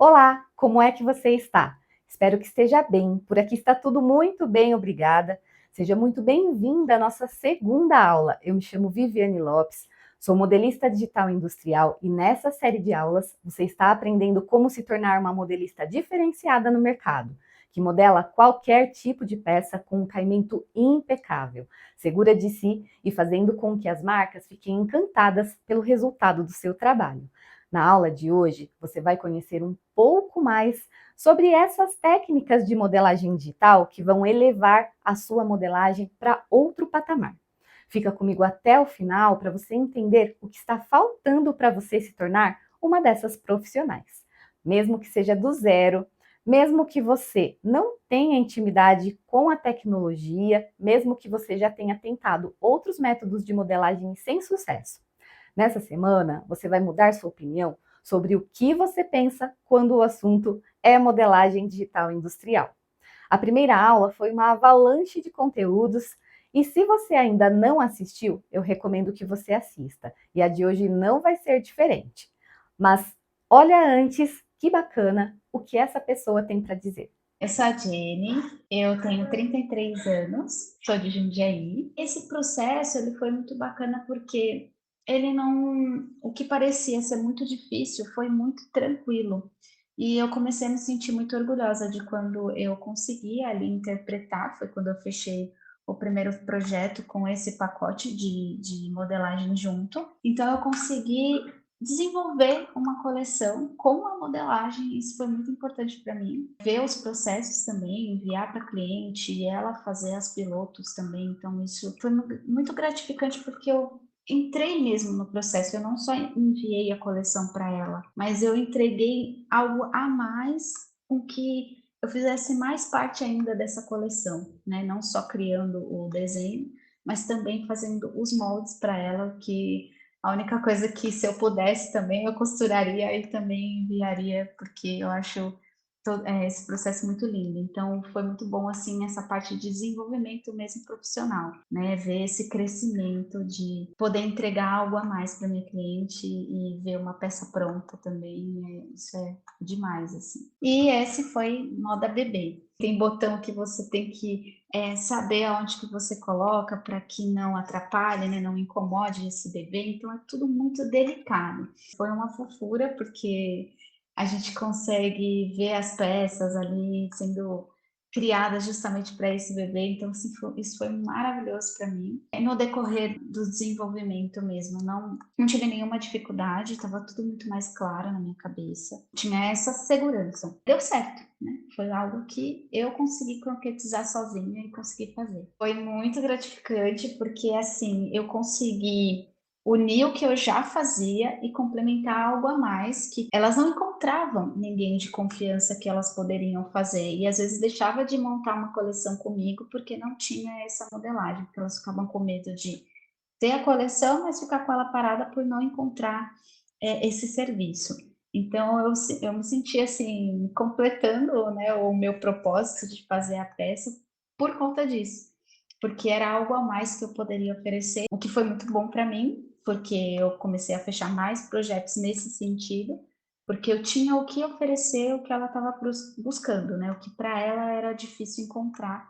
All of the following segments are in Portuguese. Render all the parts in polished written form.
Olá, como é que você está? Espero que esteja bem. Por aqui está tudo muito bem, obrigada. Seja muito bem-vinda à nossa segunda aula. Eu me chamo Viviane Lopes, sou modelista digital industrial e nessa série de aulas você está aprendendo como se tornar uma modelista diferenciada no mercado, que modela qualquer tipo de peça com um caimento impecável, segura de si e fazendo com que as marcas fiquem encantadas pelo resultado do seu trabalho. Na aula de hoje, você vai conhecer um pouco mais sobre essas técnicas de modelagem digital que vão elevar a sua modelagem para outro patamar. Fica comigo até o final para você entender o que está faltando para você se tornar uma dessas profissionais. Mesmo que seja do zero, mesmo que você não tenha intimidade com a tecnologia, mesmo que você já tenha tentado outros métodos de modelagem sem sucesso. Nessa semana, você vai mudar sua opinião sobre o que você pensa quando o assunto é modelagem digital industrial. A primeira aula foi uma avalanche de conteúdos e se você ainda não assistiu, eu recomendo que você assista. E a de hoje não vai ser diferente. Mas olha antes, que bacana o que essa pessoa tem para dizer. Eu sou a Jenny, eu tenho 33 anos, sou de Jundiaí. Esse processo ele foi muito bacana porque ele não, o que parecia ser muito difícil foi muito tranquilo. E eu comecei a me sentir muito orgulhosa de quando eu consegui ali interpretar, foi quando eu fechei o primeiro projeto com esse pacote de modelagem junto. Então eu consegui desenvolver uma coleção com a modelagem, isso foi muito importante para mim. Ver os processos também, enviar para a cliente e ela fazer as pilotos também, então isso foi muito gratificante porque eu entrei mesmo no processo, eu não só enviei a coleção para ela, mas eu entreguei algo a mais com que eu fizesse mais parte ainda dessa coleção, né? Não só criando o desenho, mas também fazendo os moldes para ela, que a única coisa que, se eu pudesse também, eu costuraria e também enviaria, porque eu acho esse processo muito lindo. Então, foi muito bom, assim, essa parte de desenvolvimento mesmo profissional, né? Ver esse crescimento de poder entregar algo a mais para minha cliente e ver uma peça pronta também, isso é demais, assim. E esse foi moda bebê. Tem botão que você tem que saber aonde que você coloca para que não atrapalhe, né, não incomode esse bebê, então é tudo muito delicado. Foi uma fofura, porque a gente consegue ver as peças ali sendo criadas justamente para esse bebê, então assim, isso foi maravilhoso para mim. No decorrer do desenvolvimento mesmo, não tive nenhuma dificuldade, estava tudo muito mais claro na minha cabeça, tinha essa segurança. Deu certo, né? Foi algo que eu consegui concretizar sozinha e consegui fazer. Foi muito gratificante porque, assim, eu consegui unir o que eu já fazia e complementar algo a mais que elas não encontravam ninguém de confiança que elas poderiam fazer e às vezes deixava de montar uma coleção comigo porque não tinha essa modelagem, porque elas ficavam com medo de ter a coleção, mas ficar com ela parada por não encontrar esse serviço. Então eu me senti assim completando, né, o meu propósito de fazer a peça por conta disso, porque era algo a mais que eu poderia oferecer, o que foi muito bom para mim, porque eu comecei a fechar mais projetos nesse sentido, porque eu tinha o que oferecer, o que ela estava buscando, né, o que para ela era difícil encontrar.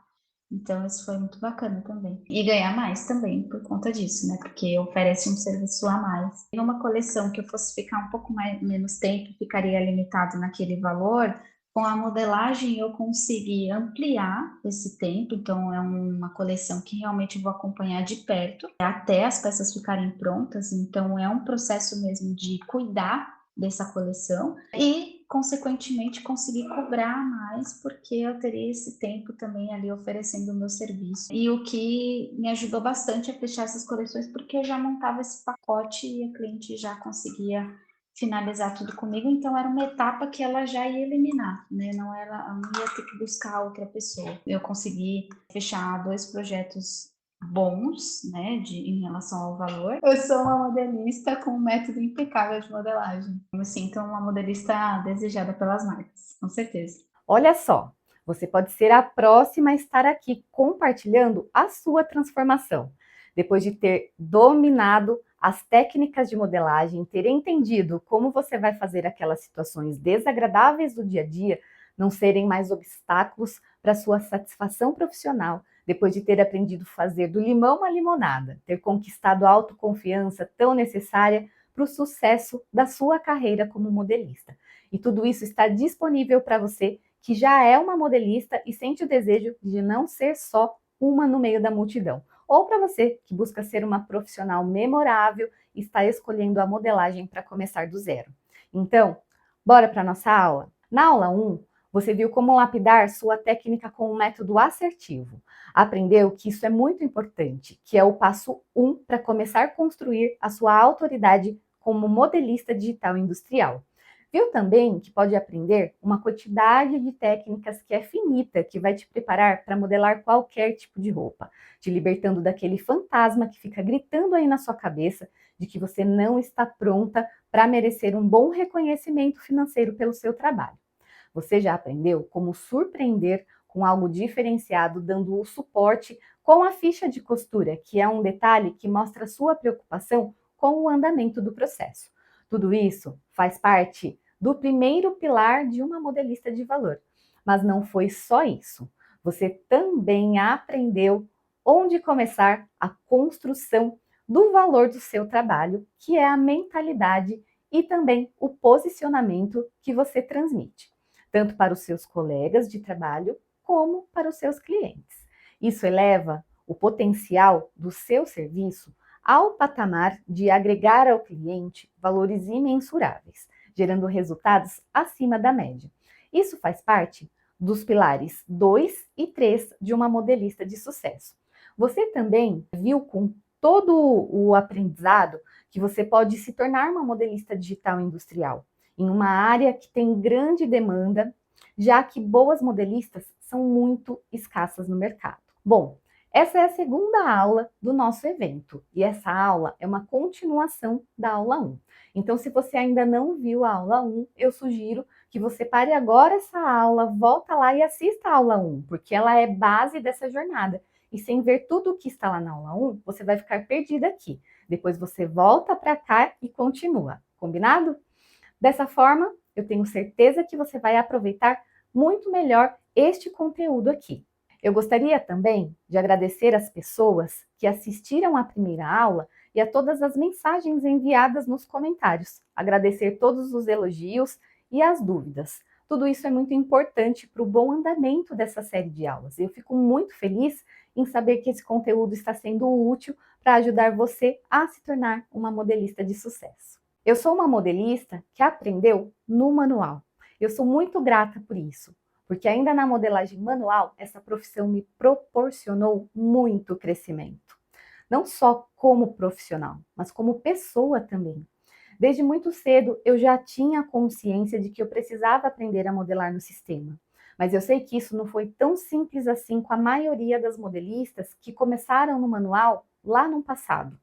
Então, isso foi muito bacana também. E ganhar mais também por conta disso, né? Porque oferece um serviço a mais. Em uma coleção que eu fosse ficar um pouco menos tempo, ficaria limitado naquele valor. Com a modelagem, eu consegui ampliar esse tempo. Então, é uma coleção que realmente eu vou acompanhar de perto, até as peças ficarem prontas. Então, é um processo mesmo de cuidar dessa coleção e, consequentemente, conseguir cobrar mais, porque eu teria esse tempo também ali oferecendo o meu serviço. E o que me ajudou bastante a fechar essas coleções, porque eu já montava esse pacote e a cliente já conseguia finalizar tudo comigo, então era uma etapa que ela já ia eliminar, né? Ela não ia ter que buscar outra pessoa. Eu consegui fechar 2 projetos bons, né, em relação ao valor. Eu sou uma modelista com um método impecável de modelagem. Eu me sinto uma modelista desejada pelas marcas, com certeza. Olha só, você pode ser a próxima a estar aqui compartilhando a sua transformação, depois de ter dominado as técnicas de modelagem, ter entendido como você vai fazer aquelas situações desagradáveis do dia a dia não serem mais obstáculos para sua satisfação profissional, depois de ter aprendido a fazer do limão a limonada, ter conquistado a autoconfiança tão necessária para o sucesso da sua carreira como modelista. E tudo isso está disponível para você que já é uma modelista e sente o desejo de não ser só uma no meio da multidão. Ou para você que busca ser uma profissional memorável e está escolhendo a modelagem para começar do zero. Então, bora para a nossa aula? Na aula 1, você viu como lapidar sua técnica com um método assertivo. Aprendeu que isso é muito importante, que é o passo 1 para começar a construir a sua autoridade como modelista digital industrial. Viu também que pode aprender uma quantidade de técnicas que é finita, que vai te preparar para modelar qualquer tipo de roupa, te libertando daquele fantasma que fica gritando aí na sua cabeça de que você não está pronta para merecer um bom reconhecimento financeiro pelo seu trabalho. Você já aprendeu como surpreender com algo diferenciado, dando o suporte com a ficha de costura, que é um detalhe que mostra sua preocupação com o andamento do processo. Tudo isso faz parte do primeiro pilar de uma modelista de valor. Mas não foi só isso. Você também aprendeu onde começar a construção do valor do seu trabalho, que é a mentalidade e também o posicionamento que você transmite, tanto para os seus colegas de trabalho como para os seus clientes. Isso eleva o potencial do seu serviço ao patamar de agregar ao cliente valores imensuráveis, gerando resultados acima da média. Isso faz parte dos pilares 2 e 3 de uma modelista de sucesso. Você também viu com todo o aprendizado que você pode se tornar uma modelista digital industrial, em uma área que tem grande demanda, já que boas modelistas são muito escassas no mercado. Bom, essa é a segunda aula do nosso evento e essa aula é uma continuação da aula 1. Então, se você ainda não viu a aula 1, eu sugiro que você pare agora essa aula, volta lá e assista a aula 1, porque ela é base dessa jornada. E sem ver tudo o que está lá na aula 1, você vai ficar perdida aqui. Depois você volta para cá e continua. Combinado? Dessa forma, eu tenho certeza que você vai aproveitar muito melhor este conteúdo aqui. Eu gostaria também de agradecer as pessoas que assistiram à primeira aula e a todas as mensagens enviadas nos comentários. Agradecer todos os elogios e as dúvidas. Tudo isso é muito importante para o bom andamento dessa série de aulas. Eu fico muito feliz em saber que esse conteúdo está sendo útil para ajudar você a se tornar uma modelista de sucesso. Eu sou uma modelista que aprendeu no manual. Eu sou muito grata por isso, porque ainda na modelagem manual, essa profissão me proporcionou muito crescimento. Não só como profissional, mas como pessoa também. Desde muito cedo, eu já tinha consciência de que eu precisava aprender a modelar no sistema. Mas eu sei que isso não foi tão simples assim com a maioria das modelistas que começaram no manual lá no passado.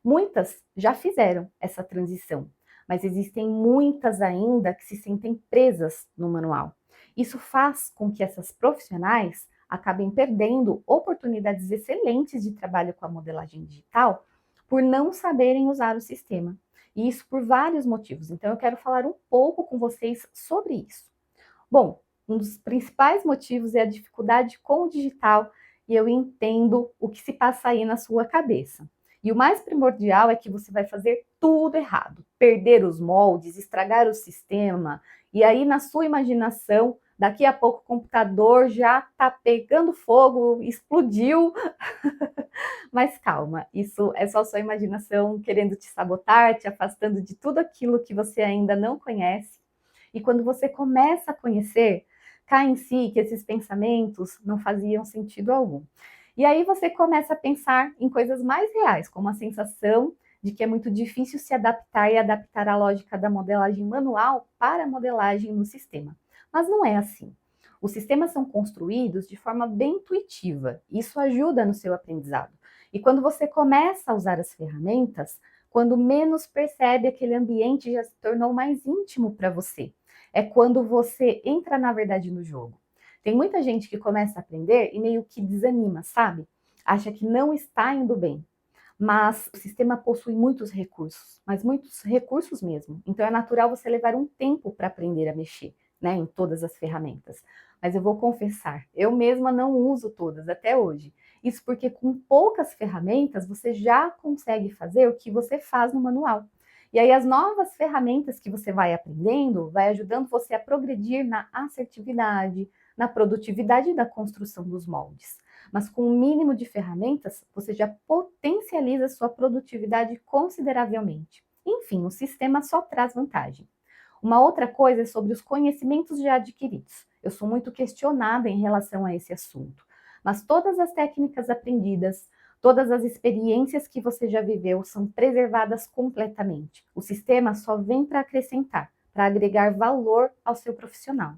Muitas já fizeram essa transição, mas existem muitas ainda que se sentem presas no manual. Isso faz com que essas profissionais acabem perdendo oportunidades excelentes de trabalho com a modelagem digital por não saberem usar o sistema. E isso por vários motivos. Então eu quero falar um pouco com vocês sobre isso. Bom, um dos principais motivos é a dificuldade com o digital e eu entendo o que se passa aí na sua cabeça. E o mais primordial é que você vai fazer tudo errado, perder os moldes, estragar o sistema, e aí na sua imaginação, daqui a pouco o computador já está pegando fogo, explodiu. Mas calma, isso é só sua imaginação querendo te sabotar, te afastando de tudo aquilo que você ainda não conhece. E quando você começa a conhecer, cai em si que esses pensamentos não faziam sentido algum. E aí você começa a pensar em coisas mais reais, como a sensação de que é muito difícil se adaptar e adaptar a lógica da modelagem manual para a modelagem no sistema. Mas não é assim. Os sistemas são construídos de forma bem intuitiva. Isso ajuda no seu aprendizado. E quando você começa a usar as ferramentas, quando menos percebe, aquele ambiente já se tornou mais íntimo para você. É quando você entra, na verdade, no jogo. Tem muita gente que começa a aprender e meio que desanima, sabe? Acha que não está indo bem. mas o sistema possui muitos recursos, mas muitos recursos mesmo. Então é natural você levar um tempo para aprender a mexer, né, em todas as ferramentas. Mas eu vou confessar, eu mesma não uso todas até hoje. Isso porque com poucas ferramentas você já consegue fazer o que você faz no manual. E aí as novas ferramentas que você vai aprendendo vai ajudando você a progredir na assertividade, na produtividade da construção dos moldes. Mas com o mínimo de ferramentas, você já potencializa sua produtividade consideravelmente. Enfim, o sistema só traz vantagem. Uma outra coisa é sobre os conhecimentos já adquiridos. Eu sou muito questionada em relação a esse assunto, mas todas as técnicas aprendidas, todas as experiências que você já viveu são preservadas completamente. O sistema só vem para acrescentar, para agregar valor ao seu profissional.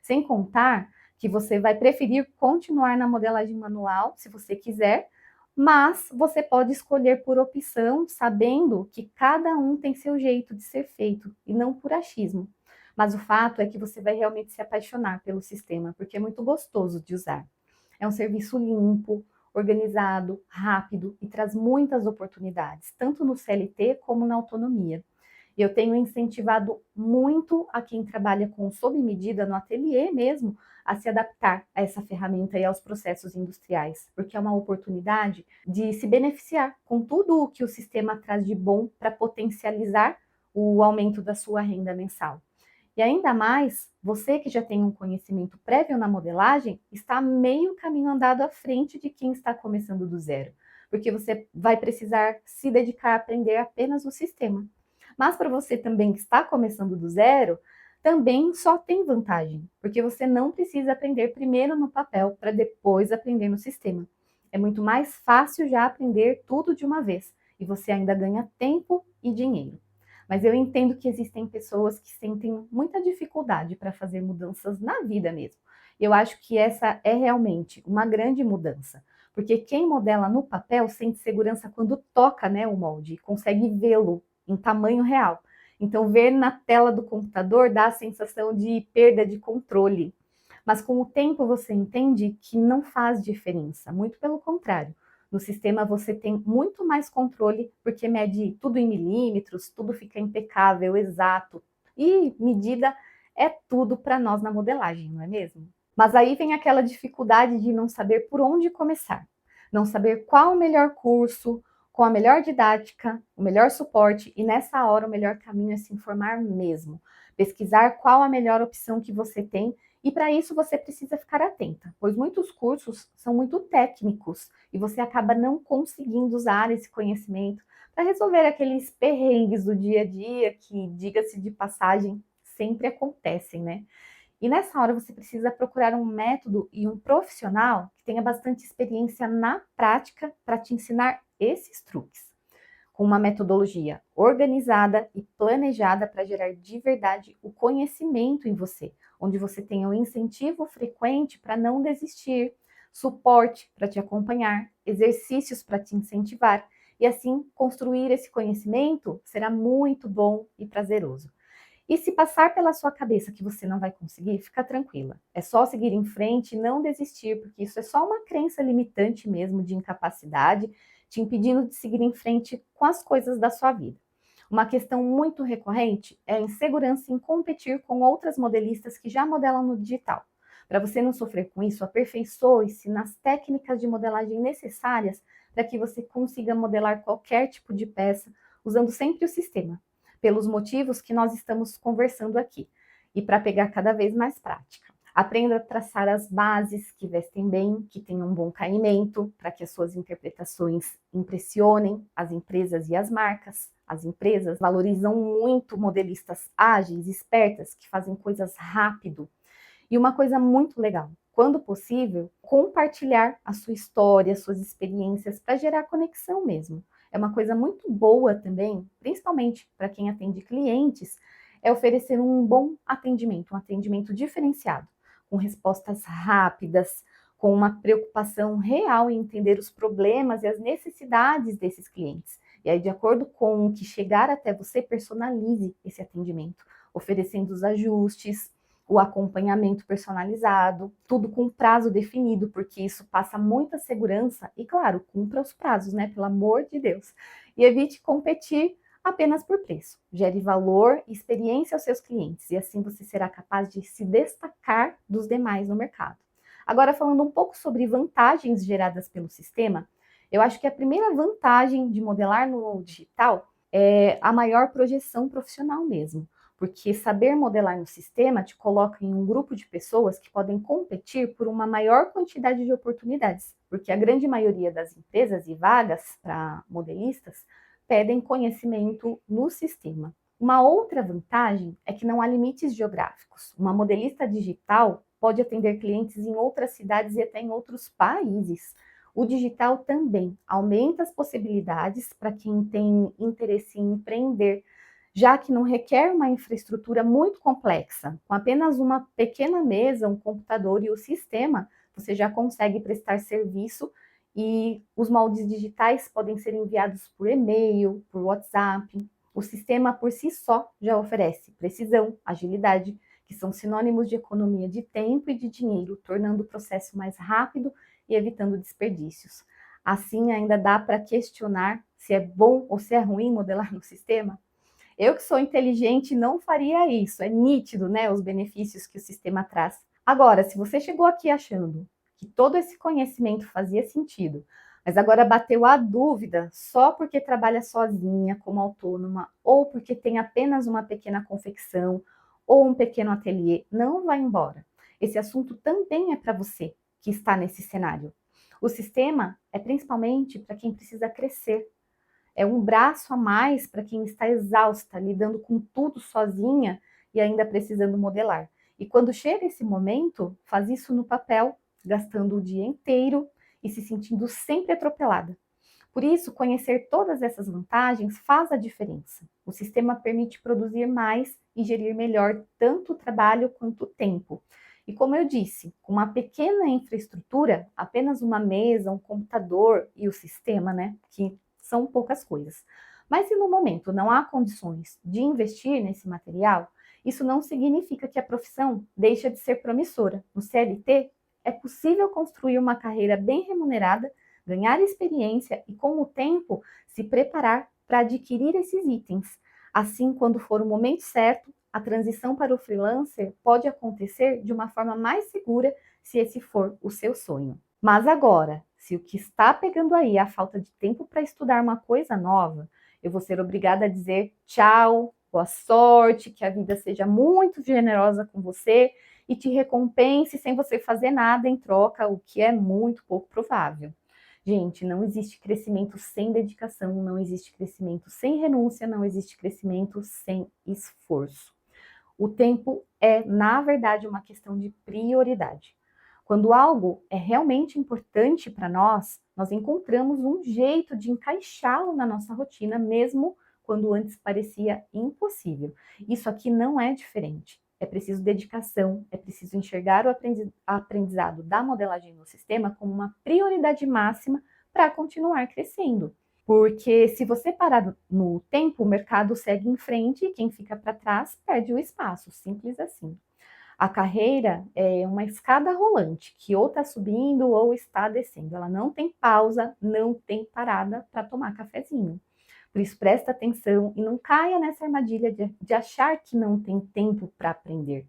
Sem contar que você vai preferir continuar na modelagem manual, se você quiser, mas você pode escolher por opção, sabendo que cada um tem seu jeito de ser feito e não por achismo. Mas o fato é que você vai realmente se apaixonar pelo sistema, porque é muito gostoso de usar. É um serviço limpo, organizado, rápido e traz muitas oportunidades, tanto no CLT como na autonomia. E eu tenho incentivado muito a quem trabalha com sob medida no ateliê mesmo a se adaptar a essa ferramenta e aos processos industriais, porque é uma oportunidade de se beneficiar com tudo o que o sistema traz de bom para potencializar o aumento da sua renda mensal. E ainda mais, você que já tem um conhecimento prévio na modelagem, está meio caminho andado à frente de quem está começando do zero, porque você vai precisar se dedicar a aprender apenas o sistema. Mas para você também que está começando do zero, também só tem vantagem, porque você não precisa aprender primeiro no papel para depois aprender no sistema. É muito mais fácil já aprender tudo de uma vez e você ainda ganha tempo e dinheiro. Mas eu entendo que existem pessoas que sentem muita dificuldade para fazer mudanças na vida mesmo. Eu acho que essa é realmente uma grande mudança, porque quem modela no papel sente segurança quando toca, né, o molde e consegue vê-lo em tamanho real. Então, ver na tela do computador dá a sensação de perda de controle. Mas com o tempo você entende que não faz diferença, muito pelo contrário. No sistema você tem muito mais controle, porque mede tudo em milímetros, tudo fica impecável, exato. E medida é tudo para nós na modelagem, não é mesmo? Mas aí vem aquela dificuldade de não saber por onde começar, não saber qual o melhor curso, com a melhor didática, o melhor suporte, e nessa hora o melhor caminho é se informar mesmo. Pesquisar qual a melhor opção que você tem, e para isso você precisa ficar atenta, pois muitos cursos são muito técnicos e você acaba não conseguindo usar esse conhecimento para resolver aqueles perrengues do dia a dia que, diga-se de passagem, sempre acontecem, né? E nessa hora você precisa procurar um método e um profissional que tenha bastante experiência na prática para te ensinar esses truques, com uma metodologia organizada e planejada para gerar de verdade o conhecimento em você, onde você tenha um incentivo frequente para não desistir, suporte para te acompanhar, exercícios para te incentivar, e assim construir esse conhecimento será muito bom e prazeroso. E se passar pela sua cabeça que você não vai conseguir, fica tranquila. É só seguir em frente e não desistir, porque isso é só uma crença limitante mesmo de incapacidade, te impedindo de seguir em frente com as coisas da sua vida. Uma questão muito recorrente é a insegurança em competir com outras modelistas que já modelam no digital. Para você não sofrer com isso, aperfeiçoe-se nas técnicas de modelagem necessárias para que você consiga modelar qualquer tipo de peça usando sempre o sistema, pelos motivos que nós estamos conversando aqui, e para pegar cada vez mais prática. Aprenda a traçar as bases que vestem bem, que tenham um bom caimento, para que as suas interpretações impressionem as empresas e as marcas. As empresas valorizam muito modelistas ágeis, espertas, que fazem coisas rápido. E uma coisa muito legal, quando possível, compartilhar a sua história, suas experiências, para gerar conexão mesmo. É uma coisa muito boa também, principalmente para quem atende clientes, é oferecer um bom atendimento, um atendimento diferenciado, com respostas rápidas, com uma preocupação real em entender os problemas e as necessidades desses clientes. E aí, de acordo com o que chegar até você, personalize esse atendimento, oferecendo os ajustes, o acompanhamento personalizado, tudo com prazo definido, porque isso passa muita segurança e, claro, cumpra os prazos, né? Pelo amor de Deus. E evite competir apenas por preço. Gere valor e experiência aos seus clientes e assim você será capaz de se destacar dos demais no mercado. Agora, falando um pouco sobre vantagens geradas pelo sistema, eu acho que a primeira vantagem de modelar no digital é a maior projeção profissional mesmo, porque saber modelar no sistema te coloca em um grupo de pessoas que podem competir por uma maior quantidade de oportunidades, porque a grande maioria das empresas e vagas para modelistas pedem conhecimento no sistema. Uma outra vantagem é que não há limites geográficos. Uma modelista digital pode atender clientes em outras cidades e até em outros países. O digital também aumenta as possibilidades para quem tem interesse em empreender, já que não requer uma infraestrutura muito complexa. Com apenas uma pequena mesa, um computador e o sistema, você já consegue prestar serviço e os moldes digitais podem ser enviados por e-mail, por WhatsApp. O sistema por si só já oferece precisão, agilidade, que são sinônimos de economia de tempo e de dinheiro, tornando o processo mais rápido e evitando desperdícios. Assim, ainda dá para questionar se é bom ou se é ruim modelar no sistema. Eu que sou inteligente não faria isso, é nítido, né, os benefícios que o sistema traz. Agora, se você chegou aqui achando que todo esse conhecimento fazia sentido, mas agora bateu a dúvida só porque trabalha sozinha, como autônoma, ou porque tem apenas uma pequena confecção ou um pequeno ateliê, não vá embora. Esse assunto também é para você que está nesse cenário. O sistema é principalmente para quem precisa crescer. É um braço a mais para quem está exausta, lidando com tudo sozinha e ainda precisando modelar. E quando chega esse momento, faz isso no papel, gastando o dia inteiro e se sentindo sempre atropelada. Por isso, conhecer todas essas vantagens faz a diferença. O sistema permite produzir mais e gerir melhor tanto o trabalho quanto o tempo. E como eu disse, com uma pequena infraestrutura, apenas uma mesa, um computador e o sistema, né, que são poucas coisas. Mas se no momento não há condições de investir nesse material, isso não significa que a profissão deixa de ser promissora. No CLT, é possível construir uma carreira bem remunerada, ganhar experiência e, com o tempo, se preparar para adquirir esses itens. Assim, quando for o momento certo, a transição para o freelancer pode acontecer de uma forma mais segura se esse for o seu sonho. Mas agora, se o que está pegando aí é a falta de tempo para estudar uma coisa nova, eu vou ser obrigada a dizer tchau, boa sorte, que a vida seja muito generosa com você e te recompense sem você fazer nada em troca, o que é muito pouco provável. Gente, não existe crescimento sem dedicação, não existe crescimento sem renúncia, não existe crescimento sem esforço. O tempo é, na verdade, uma questão de prioridade. Quando algo é realmente importante para nós, nós encontramos um jeito de encaixá-lo na nossa rotina, mesmo quando antes parecia impossível. Isso aqui não é diferente. É preciso dedicação, é preciso enxergar o aprendizado da modelagem no sistema como uma prioridade máxima para continuar crescendo. Porque se você parar no tempo, o mercado segue em frente e quem fica para trás perde o espaço, simples assim. A carreira é uma escada rolante que ou está subindo ou está descendo. Ela não tem pausa, não tem parada para tomar cafezinho. Por isso, presta atenção e não caia nessa armadilha de achar que não tem tempo para aprender.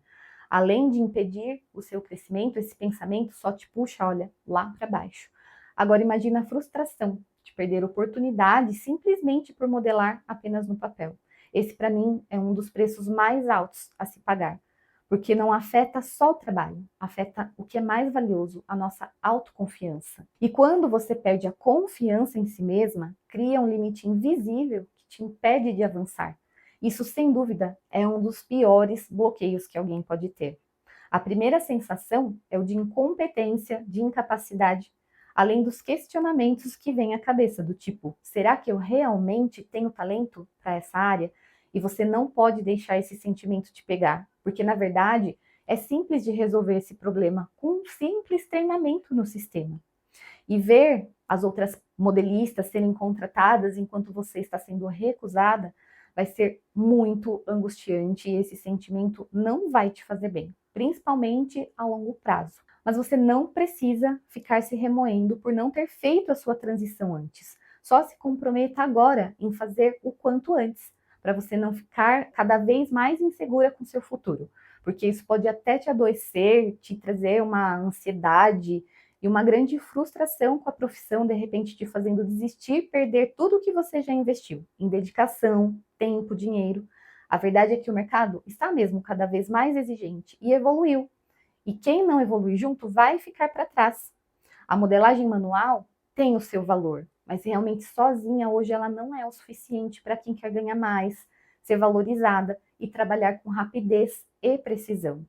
Além de impedir o seu crescimento, esse pensamento só te puxa, olha, lá para baixo. Agora imagina a frustração de perder oportunidades simplesmente por modelar apenas no papel. Esse, para mim, é um dos preços mais altos a se pagar, porque não afeta só o trabalho, afeta o que é mais valioso, a nossa autoconfiança. E quando você perde a confiança em si mesma, cria um limite invisível que te impede de avançar. Isso, sem dúvida, é um dos piores bloqueios que alguém pode ter. A primeira sensação é o de incompetência, de incapacidade, além dos questionamentos que vêm à cabeça, do tipo, será que eu realmente tenho talento para essa área? E você não pode deixar esse sentimento te pegar, porque na verdade é simples de resolver esse problema com um simples treinamento no sistema. E ver as outras modelistas serem contratadas enquanto você está sendo recusada vai ser muito angustiante e esse sentimento não vai te fazer bem. principalmente a longo prazo. Mas você não precisa ficar se remoendo por não ter feito a sua transição antes. Só se comprometa agora em fazer o quanto antes, para você não ficar cada vez mais insegura com seu futuro, porque isso pode até te adoecer, te trazer uma ansiedade e uma grande frustração com a profissão, de repente te fazendo desistir, perder tudo que você já investiu em dedicação, tempo, dinheiro. A verdade é que o mercado está mesmo cada vez mais exigente e evoluiu. E quem não evoluir junto vai ficar para trás. A modelagem manual tem o seu valor, mas realmente sozinha hoje ela não é o suficiente para quem quer ganhar mais, ser valorizada e trabalhar com rapidez e precisão.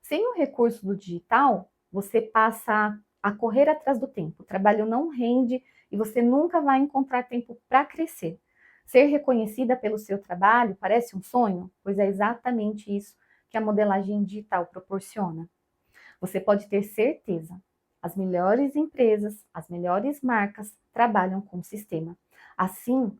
Sem o recurso do digital, você passa a correr atrás do tempo. O trabalho não rende e você nunca vai encontrar tempo para crescer. Ser reconhecida pelo seu trabalho parece um sonho? Pois é exatamente isso que a modelagem digital proporciona. Você pode ter certeza, as melhores empresas, as melhores marcas trabalham com o sistema. Assim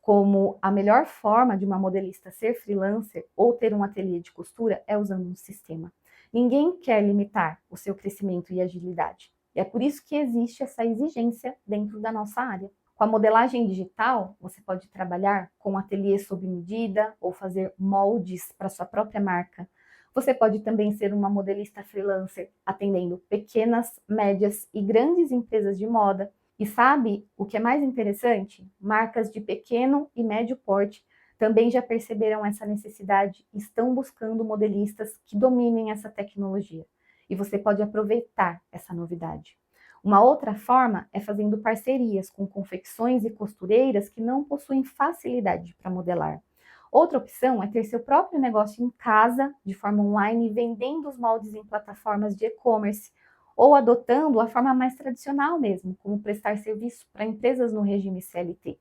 como a melhor forma de uma modelista ser freelancer ou ter um ateliê de costura é usando um sistema. Ninguém quer limitar o seu crescimento e agilidade. E é por isso que existe essa exigência dentro da nossa área. Com a modelagem digital, você pode trabalhar com ateliê sob medida ou fazer moldes para sua própria marca. Você pode também ser uma modelista freelancer, atendendo pequenas, médias e grandes empresas de moda. E sabe o que é mais interessante? Marcas de pequeno e médio porte também já perceberam essa necessidade e estão buscando modelistas que dominem essa tecnologia. E você pode aproveitar essa novidade. Uma outra forma é fazendo parcerias com confecções e costureiras que não possuem facilidade para modelar. Outra opção é ter seu próprio negócio em casa, de forma online, vendendo os moldes em plataformas de e-commerce, ou adotando a forma mais tradicional mesmo, como prestar serviço para empresas no regime CLT.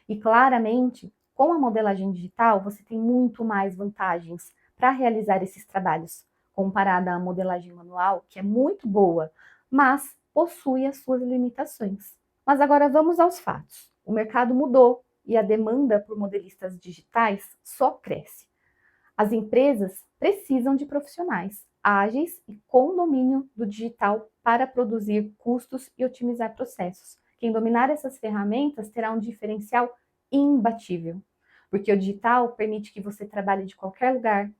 E claramente, com a modelagem digital, você tem muito mais vantagens para realizar esses trabalhos, comparada à modelagem manual, que é muito boa, mas possui as suas limitações. Mas agora vamos aos fatos. O mercado mudou e a demanda por modelistas digitais só cresce. As empresas precisam de profissionais ágeis e com domínio do digital para produzir custos e otimizar processos. Quem dominar essas ferramentas terá um diferencial imbatível, porque o digital permite que você trabalhe de qualquer lugar,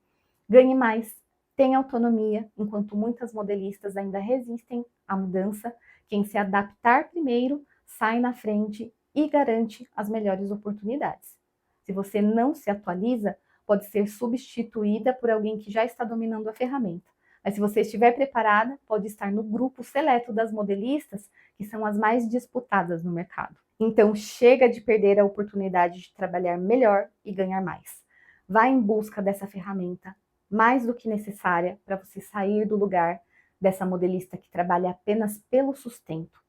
ganhe mais, tenha autonomia, enquanto muitas modelistas ainda resistem à mudança. Quem se adaptar primeiro sai na frente e garante as melhores oportunidades. Se você não se atualiza, pode ser substituída por alguém que já está dominando a ferramenta. Mas se você estiver preparada, pode estar no grupo seleto das modelistas, que são as mais disputadas no mercado. Então, chega de perder a oportunidade de trabalhar melhor e ganhar mais. Vá em busca dessa ferramenta, mais do que necessária para você sair do lugar dessa modelista que trabalha apenas pelo sustento,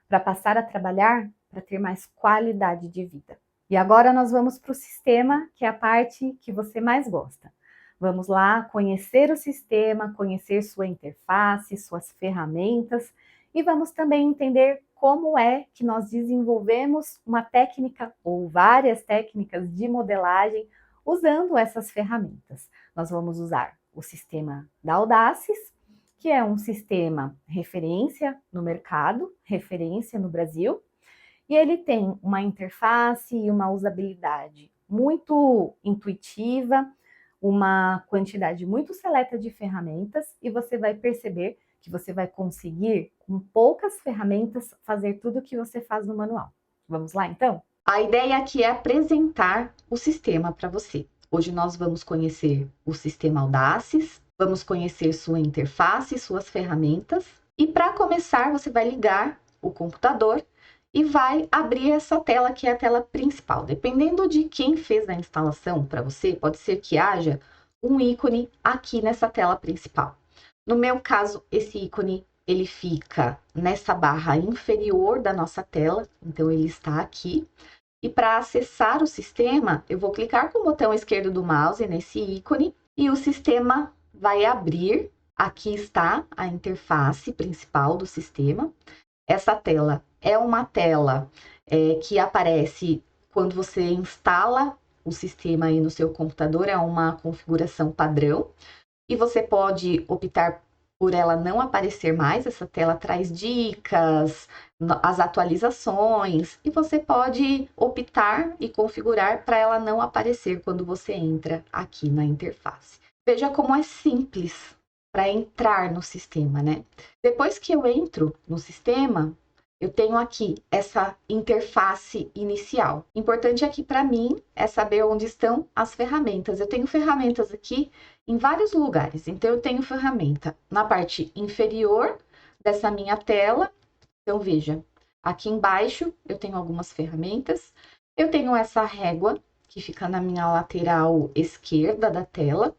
para passar a trabalhar para ter mais qualidade de vida. E agora nós vamos para o sistema, que é a parte que você mais gosta. Vamos lá conhecer o sistema, conhecer sua interface, suas ferramentas e vamos também entender como é que nós desenvolvemos uma técnica ou várias técnicas de modelagem usando essas ferramentas. Nós vamos usar o sistema da Audaces, que é um sistema referência no mercado, referência no Brasil, e ele tem uma interface e uma usabilidade muito intuitiva, uma quantidade muito seleta de ferramentas, e você vai perceber que você vai conseguir, com poucas ferramentas, fazer tudo o que você faz no manual. Vamos lá, então? A ideia aqui é apresentar o sistema para você. Hoje nós vamos conhecer o sistema Audaces, vamos conhecer sua interface, suas ferramentas, e para começar, você vai ligar o computador e vai abrir essa tela que é a tela principal. Dependendo de quem fez a instalação para você, pode ser que haja um ícone aqui nessa tela principal. No meu caso, esse ícone ele fica nessa barra inferior da nossa tela, então ele está aqui. E para acessar o sistema, eu vou clicar com o botão esquerdo do mouse nesse ícone e o sistema vai abrir. Aqui está a interface principal do sistema. Essa tela é uma tela que aparece quando você instala o sistema aí no seu computador, é uma configuração padrão. E você pode optar por ela não aparecer mais, essa tela traz dicas, as atualizações, e você pode optar e configurar para ela não aparecer quando você entra aqui na interface. Veja como é simples para entrar no sistema, né? Depois que eu entro no sistema, eu tenho aqui essa interface inicial. Importante aqui para mim é saber onde estão as ferramentas. Eu tenho ferramentas aqui em vários lugares. Então, eu tenho ferramenta na parte inferior dessa minha tela. Então, veja, aqui embaixo eu tenho algumas ferramentas. Eu tenho essa régua que fica na minha lateral esquerda da tela.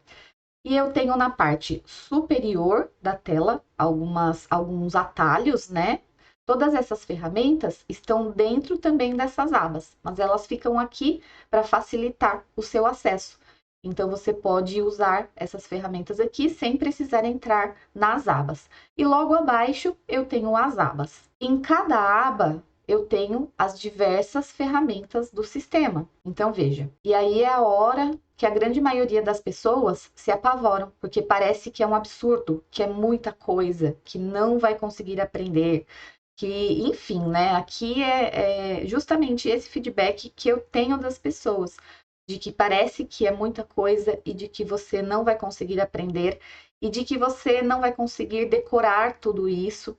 E eu tenho na parte superior da tela alguns atalhos, né? Todas essas ferramentas estão dentro também dessas abas, mas elas ficam aqui para facilitar o seu acesso. Então, você pode usar essas ferramentas aqui sem precisar entrar nas abas. E logo abaixo, eu tenho as abas. Em cada aba, eu tenho as diversas ferramentas do sistema. Então, veja. E aí é a hora que a grande maioria das pessoas se apavoram, porque parece que é um absurdo, que é muita coisa, que não vai conseguir aprender, que, enfim, né? Aqui é justamente esse feedback que eu tenho das pessoas, de que parece que é muita coisa e de que você não vai conseguir aprender e de que você não vai conseguir decorar tudo isso.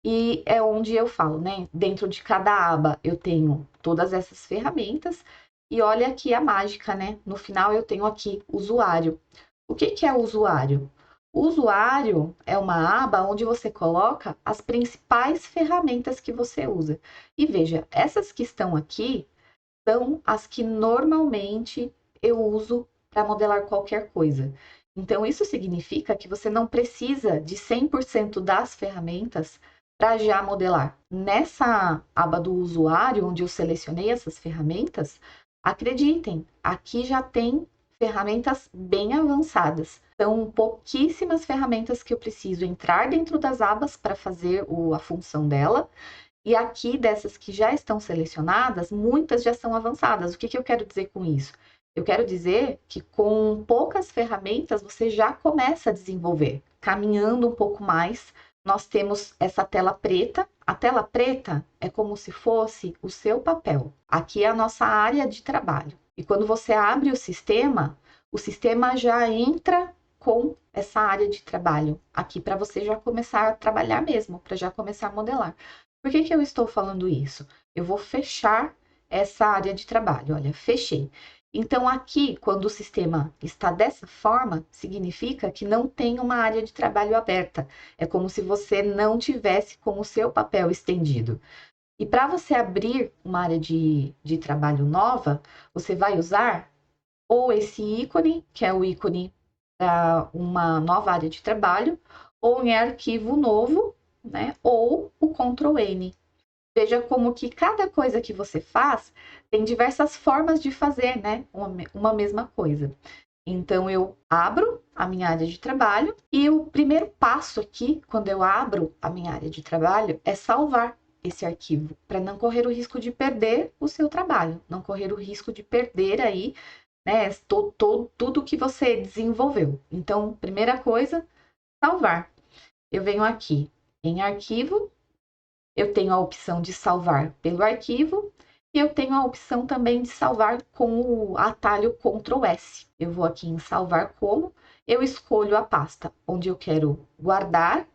E é onde eu falo, né? Dentro de cada aba eu tenho todas essas ferramentas e olha aqui a mágica, né? No final eu tenho aqui usuário. O que que é usuário? O usuário é uma aba onde você coloca as principais ferramentas que você usa. E veja, essas que estão aqui são as que normalmente eu uso para modelar qualquer coisa. Então, isso significa que você não precisa de 100% das ferramentas para já modelar. Nessa aba do usuário, onde eu selecionei essas ferramentas, acreditem, aqui já tem ferramentas bem avançadas. São pouquíssimas ferramentas que eu preciso entrar dentro das abas para fazer a função dela. E aqui, dessas que já estão selecionadas, muitas já são avançadas. O que eu quero dizer com isso? Eu quero dizer que com poucas ferramentas você já começa a desenvolver. Caminhando um pouco mais, nós temos essa tela preta. A tela preta é como se fosse o seu papel. Aqui é a nossa área de trabalho. E quando você abre o sistema já entra com essa área de trabalho aqui para você já começar a trabalhar mesmo, para já começar a modelar. Por que eu estou falando isso? Eu vou fechar essa área de trabalho. Olha, fechei. Então, aqui, quando o sistema está dessa forma, significa que não tem uma área de trabalho aberta. É como se você não tivesse com o seu papel estendido. E para você abrir uma área de trabalho nova, você vai usar ou esse ícone, que é o ícone para uma nova área de trabalho, ou em arquivo novo, né? Ou o Ctrl N. Veja como que cada coisa que você faz tem diversas formas de fazer, né? Uma mesma coisa. Então, eu abro a minha área de trabalho e o primeiro passo aqui, quando eu abro a minha área de trabalho, é salvar esse arquivo, para não correr o risco de perder o seu trabalho, não correr o risco de perder aí, né, tudo que você desenvolveu. Então, primeira coisa, salvar. Eu venho aqui em arquivo, eu tenho a opção de salvar pelo arquivo e eu tenho a opção também de salvar com o atalho Ctrl S. Eu vou aqui em salvar como, eu escolho a pasta onde eu quero guardar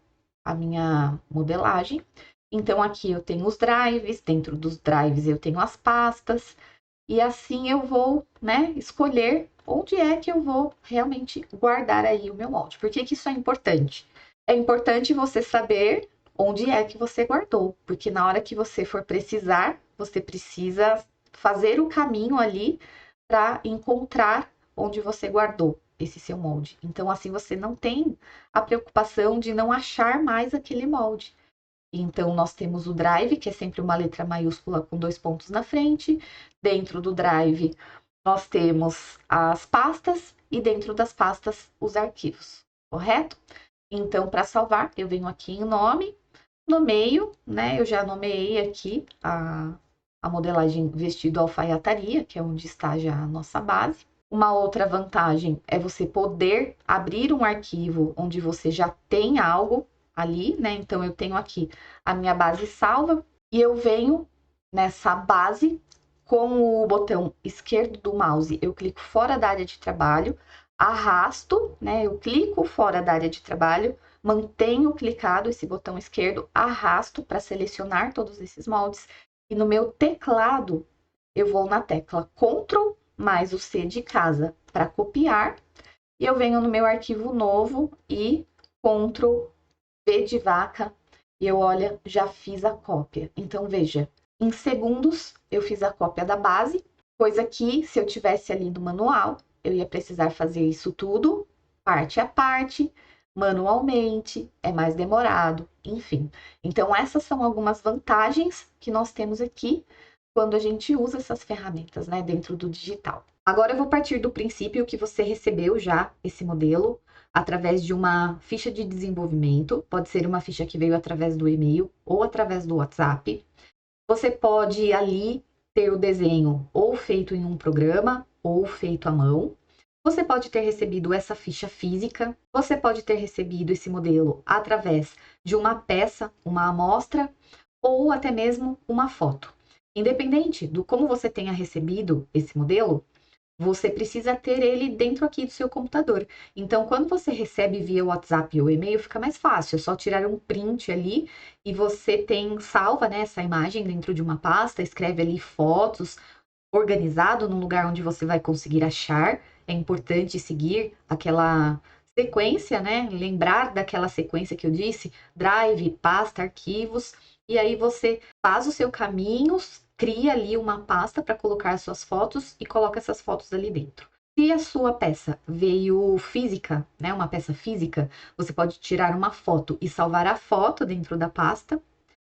a minha modelagem. Então, aqui eu tenho os drives, dentro dos drives eu tenho as pastas, e assim eu vou, né, escolher onde é que eu vou realmente guardar aí o meu molde. Por que que isso é importante? É importante você saber onde é que você guardou, porque na hora que você for precisar, você precisa fazer o caminho ali para encontrar onde você guardou esse seu molde. Então, assim você não tem a preocupação de não achar mais aquele molde. Então, nós temos o Drive, que é sempre uma letra maiúscula com 2 pontos na frente. Dentro do Drive, nós temos as pastas e dentro das pastas, os arquivos, correto? Então, para salvar, eu venho aqui em nome, nomeio, né? Eu já nomeei aqui a modelagem vestido alfaiataria, que é onde está já a nossa base. Uma outra vantagem é você poder abrir um arquivo onde você já tem algo ali, né? Então, eu tenho aqui a minha base salva e eu venho nessa base com o botão esquerdo do mouse, eu clico fora da área de trabalho, arrasto, né? Eu clico fora da área de trabalho, mantenho clicado esse botão esquerdo, arrasto para selecionar todos esses moldes e no meu teclado eu vou na tecla Ctrl mais o C de casa para copiar e eu venho no meu arquivo novo e Ctrl V de vaca e eu, olha, já fiz a cópia. Então, veja, em segundos eu fiz a cópia da base, coisa que se eu tivesse ali no manual, eu ia precisar fazer isso tudo, parte a parte, manualmente, é mais demorado, enfim. Então, essas são algumas vantagens que nós temos aqui quando a gente usa essas ferramentas, né, dentro do digital. Agora eu vou partir do princípio que você recebeu já esse modelo através de uma ficha de desenvolvimento, pode ser uma ficha que veio através do e-mail ou através do WhatsApp. Você pode ali ter o desenho ou feito em um programa ou feito à mão. Você pode ter recebido essa ficha física, você pode ter recebido esse modelo através de uma peça, uma amostra ou até mesmo uma foto. Independente do como você tenha recebido esse modelo, você precisa ter ele dentro aqui do seu computador. Então, quando você recebe via WhatsApp ou e-mail, fica mais fácil. É só tirar um print ali e você tem salva, né, essa imagem dentro de uma pasta, escreve ali fotos, organizado num lugar onde você vai conseguir achar. É importante seguir aquela sequência, né? Lembrar daquela sequência que eu disse: drive, pasta, arquivos. E aí você faz o seu caminho, cria ali uma pasta para colocar suas fotos e coloca essas fotos ali dentro. Se a sua peça veio física, né, uma peça física, você pode tirar uma foto e salvar a foto dentro da pasta.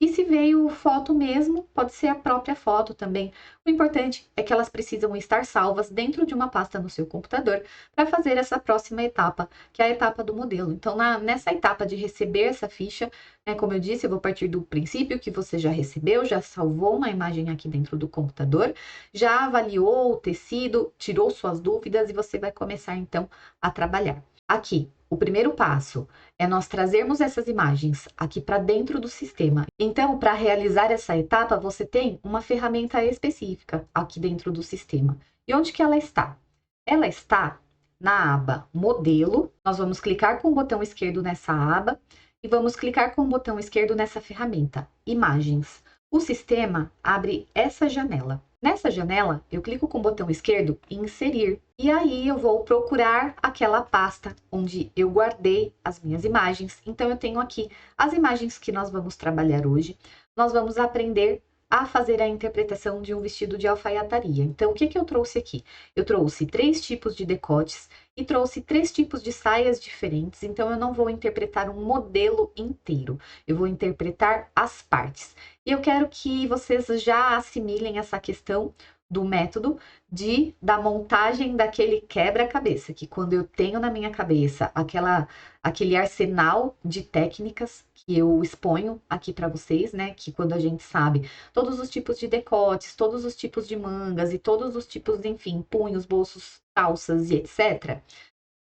E se veio foto mesmo, pode ser a própria foto também. O importante é que elas precisam estar salvas dentro de uma pasta no seu computador para fazer essa próxima etapa, que é a etapa do modelo. Então, nessa etapa de receber essa ficha, né, como eu disse, eu vou partir do princípio que você já recebeu, já salvou uma imagem aqui dentro do computador, já avaliou o tecido, tirou suas dúvidas e você vai começar então a trabalhar. Aqui, o primeiro passo é nós trazermos essas imagens aqui para dentro do sistema. Então, para realizar essa etapa, você tem uma ferramenta específica aqui dentro do sistema. E onde que ela está? Ela está na aba Modelo. Nós vamos clicar com o botão esquerdo nessa aba e vamos clicar com o botão esquerdo nessa ferramenta, Imagens. O sistema abre essa janela. Nessa janela, eu clico com o botão esquerdo em Inserir. E aí eu vou procurar aquela pasta onde eu guardei as minhas imagens. Então, eu tenho aqui as imagens que nós vamos trabalhar hoje. Nós vamos aprender a fazer a interpretação de um vestido de alfaiataria. Então, o que eu trouxe aqui? Eu trouxe 3 tipos de decotes e trouxe 3 tipos de saias diferentes. Então, eu não vou interpretar um modelo inteiro. Eu vou interpretar as partes. E eu quero que vocês já assimilem essa questão do método da montagem daquele quebra-cabeça, que quando eu tenho na minha cabeça aquele arsenal de técnicas que eu exponho aqui para vocês, né? Que quando a gente sabe todos os tipos de decotes, todos os tipos de mangas e todos os tipos, enfim, punhos, bolsos, calças e etc.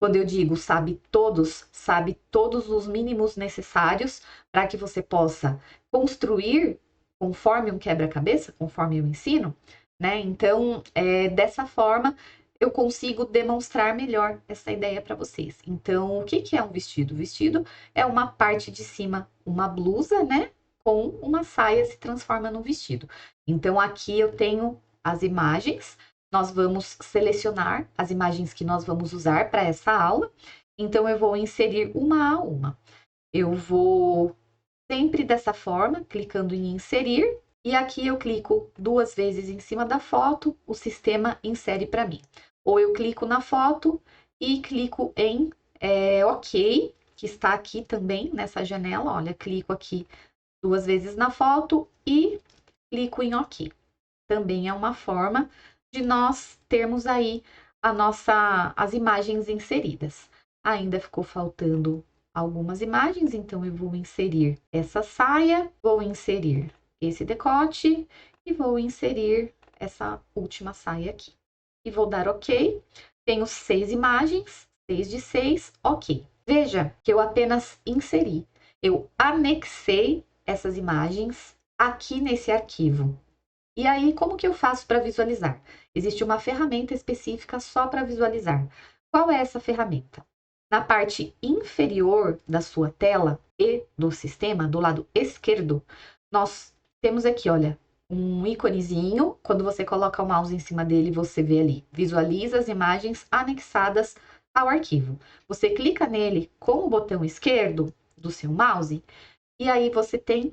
Quando eu digo sabe todos os mínimos necessários para que você possa construir conforme um quebra-cabeça, conforme eu ensino, né? Então, dessa forma, eu consigo demonstrar melhor essa ideia para vocês. Então, o que que é um vestido? Vestido é uma parte de cima, uma blusa, né? Com uma saia se transforma num vestido. Então, aqui eu tenho as imagens. Nós vamos selecionar as imagens que nós vamos usar para essa aula. Então, eu vou inserir uma a uma. Eu vou sempre dessa forma, clicando em inserir, e aqui eu clico 2 vezes em cima da foto, o sistema insere para mim. Ou eu clico na foto e clico em OK, que está aqui também nessa janela, olha, clico aqui 2 vezes na foto e clico em OK. Também é uma forma de nós termos aí as imagens inseridas. Ainda ficou faltando algumas imagens, então eu vou inserir essa saia, vou inserir esse decote e vou inserir essa última saia aqui. e vou dar OK. Tenho 6 imagens, 6 de 6, OK. Veja que eu apenas inseri, eu anexei essas imagens aqui nesse arquivo. E aí, como que eu faço para visualizar? Existe uma ferramenta específica só para visualizar. Qual é essa ferramenta? Na parte inferior da sua tela e do sistema, do lado esquerdo, nós temos aqui, olha, um íconezinho. Quando você coloca o mouse em cima dele, você vê ali, visualiza as imagens anexadas ao arquivo. Você clica nele com o botão esquerdo do seu mouse e aí você tem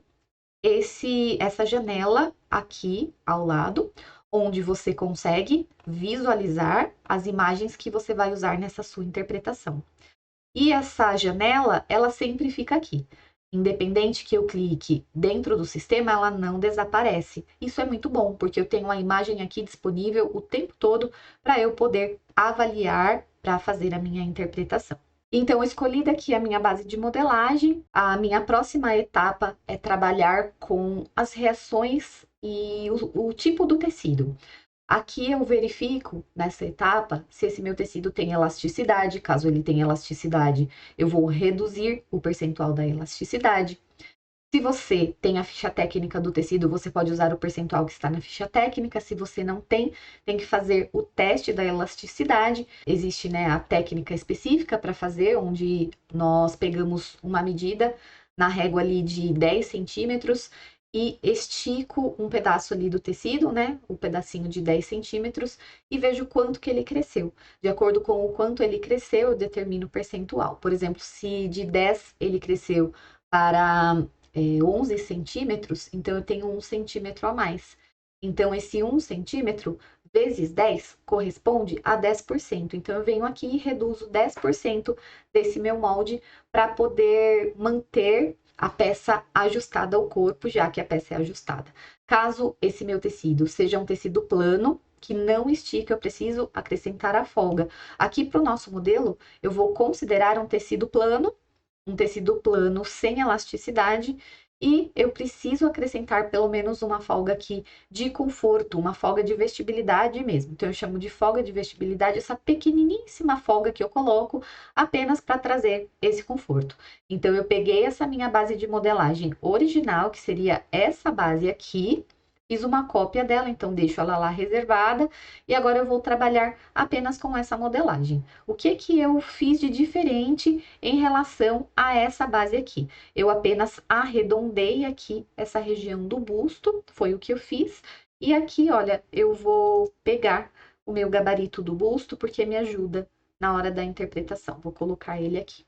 essa janela aqui ao lado, onde você consegue visualizar as imagens que você vai usar nessa sua interpretação. E essa janela, ela sempre fica aqui. Independente que eu clique dentro do sistema, ela não desaparece. Isso é muito bom, porque eu tenho a imagem aqui disponível o tempo todo para eu poder avaliar para fazer a minha interpretação. Então, escolhi daqui a minha base de modelagem. A minha próxima etapa é trabalhar com as reações e o tipo do tecido. Aqui eu verifico, nessa etapa, se esse meu tecido tem elasticidade. Caso ele tenha elasticidade, eu vou reduzir o percentual da elasticidade. Se você tem a ficha técnica do tecido, você pode usar o percentual que está na ficha técnica. Se você não tem, tem que fazer o teste da elasticidade. Existe, né, a técnica específica para fazer, onde nós pegamos uma medida na régua ali de 10 centímetros e estico um pedaço ali do tecido, né, o pedacinho de 10 centímetros, e vejo quanto que ele cresceu. De acordo com o quanto ele cresceu, eu determino o percentual. Por exemplo, se de 10 ele cresceu para 11 centímetros, então eu tenho 1 centímetro a mais. Então, esse 1 centímetro vezes 10 corresponde a 10%. Então, eu venho aqui e reduzo 10% desse meu molde para poder manter a peça ajustada ao corpo, já que a peça é ajustada. Caso esse meu tecido seja um tecido plano, que não estica, eu preciso acrescentar a folga. Aqui para o nosso modelo, eu vou considerar um tecido plano sem elasticidade, e eu preciso acrescentar pelo menos uma folga aqui de conforto, uma folga de vestibilidade mesmo. Então, eu chamo de folga de vestibilidade essa pequeniníssima folga que eu coloco apenas para trazer esse conforto. Então, eu peguei essa minha base de modelagem original, que seria essa base aqui, fiz uma cópia dela, então deixo ela lá reservada, e agora eu vou trabalhar apenas com essa modelagem. O que que eu fiz de diferente em relação a essa base aqui? Eu apenas arredondei aqui essa região do busto, foi o que eu fiz, e aqui, olha, eu vou pegar o meu gabarito do busto, porque me ajuda na hora da interpretação. Vou colocar ele aqui.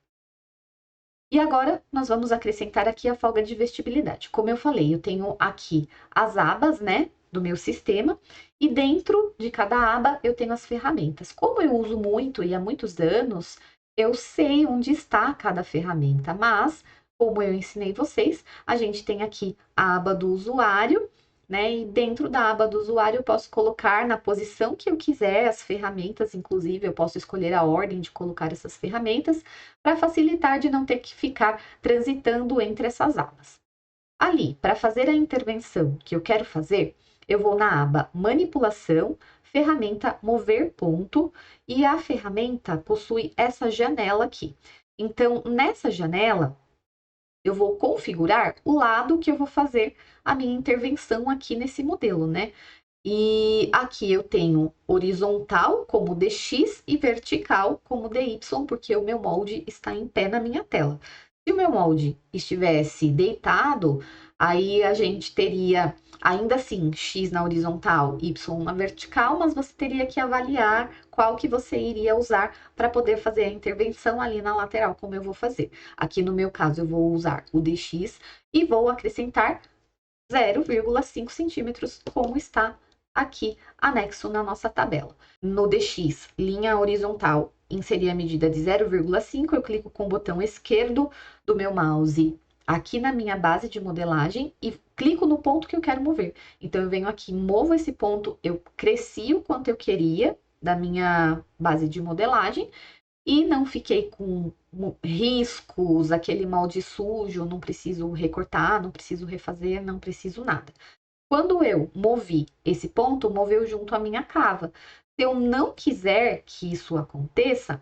E agora, nós vamos acrescentar aqui a folga de vestibilidade. Como eu falei, eu tenho aqui as abas, né, do meu sistema, e dentro de cada aba eu tenho as ferramentas. Como eu uso muito e há muitos anos, eu sei onde está cada ferramenta, mas, como eu ensinei vocês, a gente tem aqui a aba do usuário, né, e dentro da aba do usuário eu posso colocar na posição que eu quiser as ferramentas, inclusive eu posso escolher a ordem de colocar essas ferramentas, para facilitar de não ter que ficar transitando entre essas abas. Ali, para fazer a intervenção que eu quero fazer, eu vou na aba Manipulação, ferramenta Mover Ponto, e a ferramenta possui essa janela aqui. Então, nessa janela, eu vou configurar o lado que eu vou fazer a minha intervenção aqui nesse modelo, né? E aqui eu tenho horizontal como DX e vertical como DY, porque o meu molde está em pé na minha tela. Se o meu molde estivesse deitado, aí a gente teria ainda assim X na horizontal, Y na vertical, mas você teria que avaliar qual que você iria usar para poder fazer a intervenção ali na lateral, como eu vou fazer. Aqui no meu caso, eu vou usar o DX e vou acrescentar 0,5 centímetros, como está aqui anexo na nossa tabela. No DX, linha horizontal, inserir a medida de 0,5, eu clico com o botão esquerdo do meu mouse aqui na minha base de modelagem e clico no ponto que eu quero mover. Então, eu venho aqui, movo esse ponto, eu cresci o quanto eu queria da minha base de modelagem e não fiquei com riscos, aquele molde sujo, não preciso recortar, não preciso refazer, não preciso nada. Quando eu movi esse ponto, moveu junto à minha cava. Se eu não quiser que isso aconteça,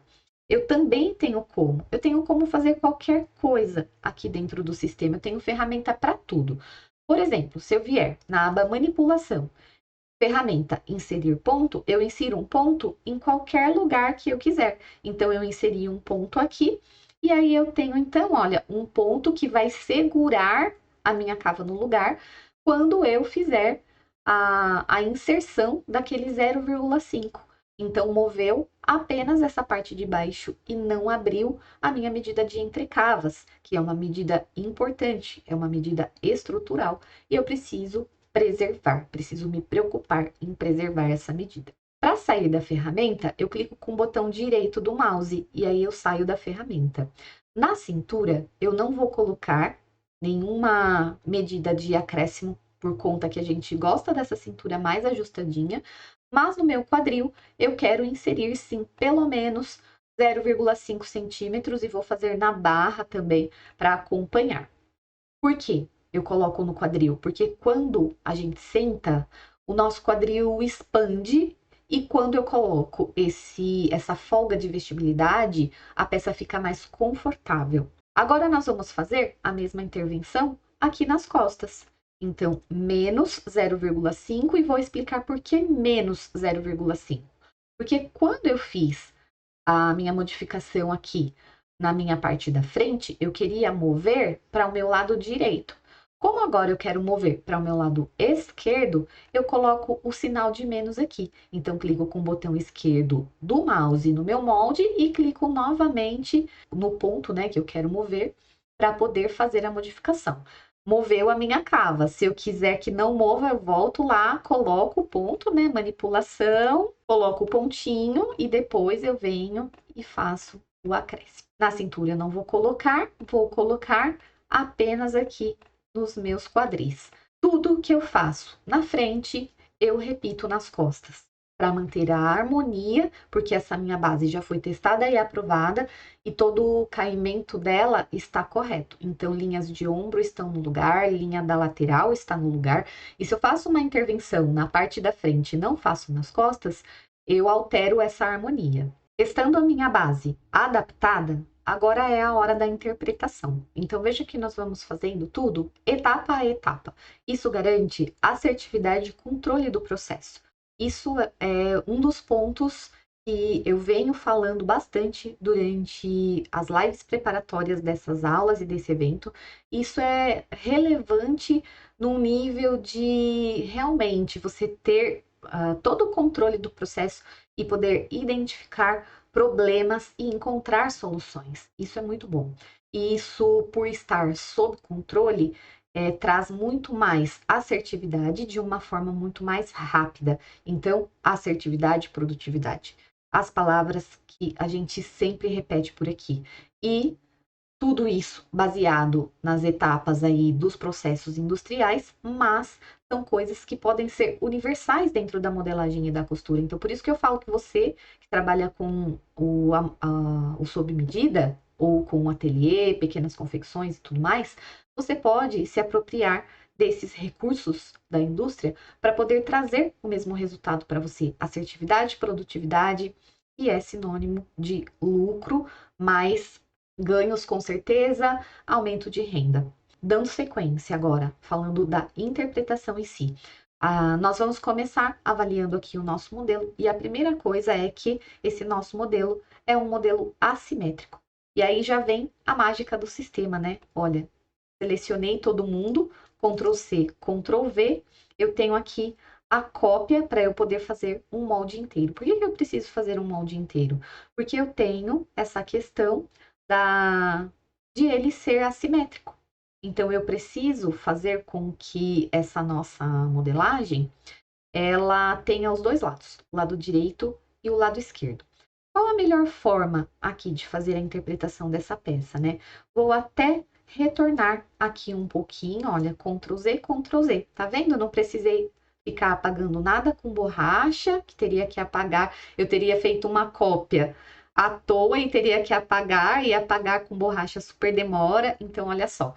eu também tenho como. Eu tenho como fazer qualquer coisa aqui dentro do sistema. Eu tenho ferramenta para tudo. Por exemplo, se eu vier na aba manipulação, ferramenta inserir ponto, eu insiro um ponto em qualquer lugar que eu quiser. Então, eu inseri um ponto aqui, e aí eu tenho, então, olha, um ponto que vai segurar a minha cava no lugar quando eu fizer a inserção daquele 0,5. Então, moveu apenas essa parte de baixo e não abriu a minha medida de entrecavas, que é uma medida importante, é uma medida estrutural, e eu preciso preservar, preciso me preocupar em preservar essa medida. Para sair da ferramenta, eu clico com o botão direito do mouse e aí eu saio da ferramenta. Na cintura, eu não vou colocar nenhuma medida de acréscimo, por conta que a gente gosta dessa cintura mais ajustadinha, mas no meu quadril eu quero inserir sim pelo menos 0,5 centímetros e vou fazer na barra também para acompanhar. Por quê? Eu coloco no quadril? Porque quando a gente senta, o nosso quadril expande e quando eu coloco essa folga de vestibilidade, a peça fica mais confortável. Agora nós vamos fazer a mesma intervenção aqui nas costas. Então, menos 0,5 e vou explicar por que menos 0,5. Porque quando eu fiz a minha modificação aqui na minha parte da frente, eu queria mover para o meu lado direito. Como agora eu quero mover para o meu lado esquerdo, eu coloco o sinal de menos aqui. Então, clico com o botão esquerdo do mouse no meu molde e clico novamente no ponto, né, que eu quero mover para poder fazer a modificação. Moveu a minha cava. Se eu quiser que não mova, eu volto lá, coloco o ponto, né, manipulação, coloco o pontinho e depois eu venho e faço o acréscimo. Na cintura eu não vou colocar apenas aqui nos meus quadris. Tudo que eu faço na frente, eu repito nas costas, para manter a harmonia, porque essa minha base já foi testada e aprovada, e todo o caimento dela está correto. Então, linhas de ombro estão no lugar, linha da lateral está no lugar, e se eu faço uma intervenção na parte da frente e não faço nas costas, eu altero essa harmonia. Estando a minha base adaptada, agora é a hora da interpretação. Então, veja que nós vamos fazendo tudo etapa a etapa. Isso garante assertividade e controle do processo. Isso é um dos pontos que eu venho falando bastante durante as lives preparatórias dessas aulas e desse evento. Isso é relevante no nível de realmente você ter todo o controle do processo e poder identificar problemas e encontrar soluções. Isso é muito bom. E isso, por estar sob controle, traz muito mais assertividade de uma forma muito mais rápida. Então, assertividade, produtividade. As palavras que a gente sempre repete por aqui. E tudo isso baseado nas etapas aí dos processos industriais, mas são coisas que podem ser universais dentro da modelagem e da costura. Então, por isso que eu falo que você que trabalha com o sob medida, ou com o ateliê, pequenas confecções e tudo mais, você pode se apropriar desses recursos da indústria para poder trazer o mesmo resultado para você. Assertividade, produtividade, e é sinônimo de lucro, mais ganhos com certeza, aumento de renda. Dando sequência agora, falando da interpretação em si. Nós vamos começar avaliando aqui o nosso modelo, e a primeira coisa é que esse nosso modelo é um modelo assimétrico. E aí já vem a mágica do sistema, né? Olha, selecionei todo mundo, Ctrl C, Ctrl V, eu tenho aqui a cópia para eu poder fazer um molde inteiro. Por que eu preciso fazer um molde inteiro? Porque eu tenho essa questão de ele ser assimétrico. Então, eu preciso fazer com que essa nossa modelagem, ela tenha os dois lados, o lado direito e o lado esquerdo. Qual a melhor forma aqui de fazer a interpretação dessa peça, né? Vou até retornar aqui um pouquinho, olha, Ctrl Z, Ctrl Z. Tá vendo? Não precisei ficar apagando nada com borracha, que teria que apagar. Eu teria feito uma cópia à toa e teria que apagar, e apagar com borracha super demora. Então, olha só,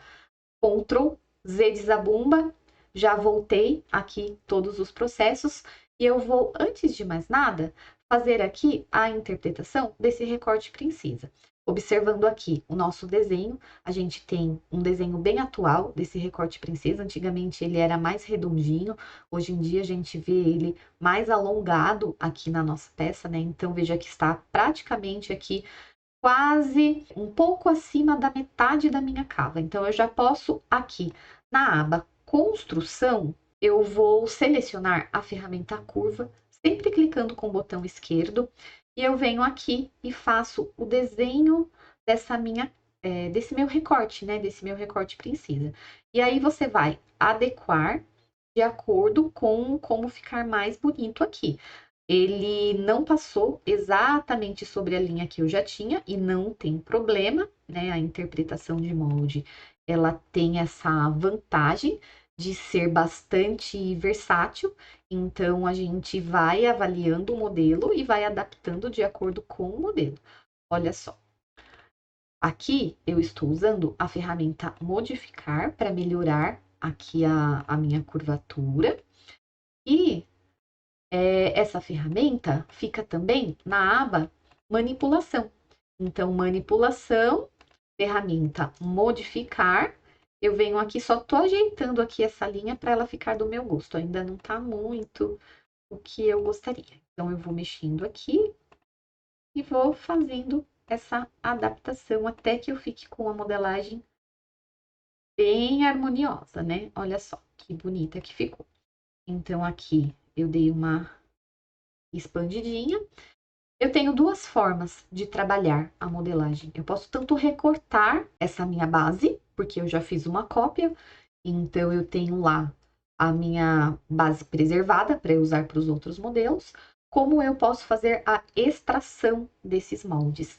Ctrl Z de zabumba, já voltei aqui todos os processos E eu vou, antes de mais nada, fazer aqui a interpretação desse recorte princesa. Observando aqui o nosso desenho, a gente tem um desenho bem atual desse recorte princesa. Antigamente ele era mais redondinho, hoje em dia a gente vê ele mais alongado aqui na nossa peça, né? Então veja que está praticamente aqui quase um pouco acima da metade da minha cava. Então eu já posso aqui na aba construção, eu vou selecionar a ferramenta curva, sempre clicando com o botão esquerdo, e eu venho aqui e faço o desenho desse meu recorte, né? Desse meu recorte princesa. E aí você vai adequar de acordo com como ficar mais bonito aqui. Ele não passou exatamente sobre a linha que eu já tinha e não tem problema, né? A interpretação de molde, ela tem essa vantagem de ser bastante versátil, então a gente vai avaliando o modelo e vai adaptando de acordo com o modelo. Olha só. Aqui eu estou usando a ferramenta modificar para melhorar aqui a minha curvatura. E essa ferramenta fica também na aba manipulação. Então, manipulação, ferramenta modificar. Eu venho aqui, só tô ajeitando aqui essa linha para ela ficar do meu gosto. Ainda não tá muito o que eu gostaria. Então, eu vou mexendo aqui e vou fazendo essa adaptação até que eu fique com a modelagem bem harmoniosa, né? Olha só que bonita que ficou. Então, aqui eu dei uma expandidinha. Eu tenho duas formas de trabalhar a modelagem. Eu posso tanto recortar essa minha base, porque eu já fiz uma cópia, então eu tenho lá a minha base preservada para eu usar para os outros modelos, como eu posso fazer a extração desses moldes.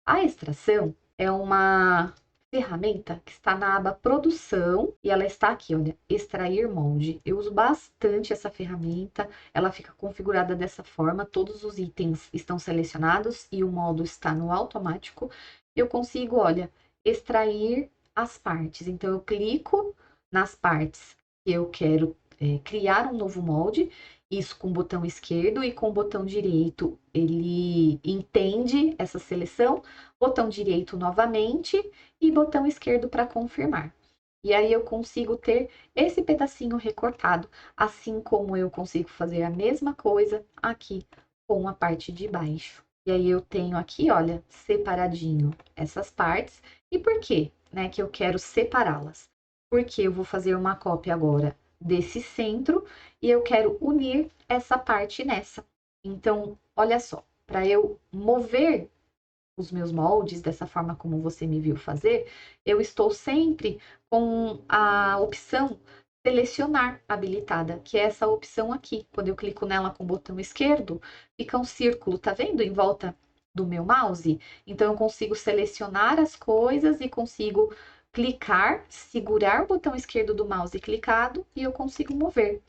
A extração é uma ferramenta que está na aba produção e ela está aqui, olha, extrair molde. Eu uso bastante essa ferramenta, ela fica configurada dessa forma, todos os itens estão selecionados e o modo está no automático. Eu consigo, olha, extrair as partes. Então eu clico nas partes que eu quero criar um novo molde, isso com o botão esquerdo, e com o botão direito ele entende essa seleção, botão direito novamente e botão esquerdo para confirmar. E aí eu consigo ter esse pedacinho recortado, assim como eu consigo fazer a mesma coisa aqui com a parte de baixo. E aí eu tenho aqui, olha, separadinho essas partes. E por quê, né, que eu quero separá-las? Porque eu vou fazer uma cópia agora desse centro e eu quero unir essa parte nessa. Então, olha só, para eu mover os meus moldes dessa forma como você me viu fazer, eu estou sempre com a opção selecionar habilitada, que é essa opção aqui. Quando eu clico nela com o botão esquerdo, fica um círculo, tá vendo? Em volta do meu mouse. Então, eu consigo selecionar as coisas e consigo clicar, segurar o botão esquerdo do mouse clicado e eu consigo mover.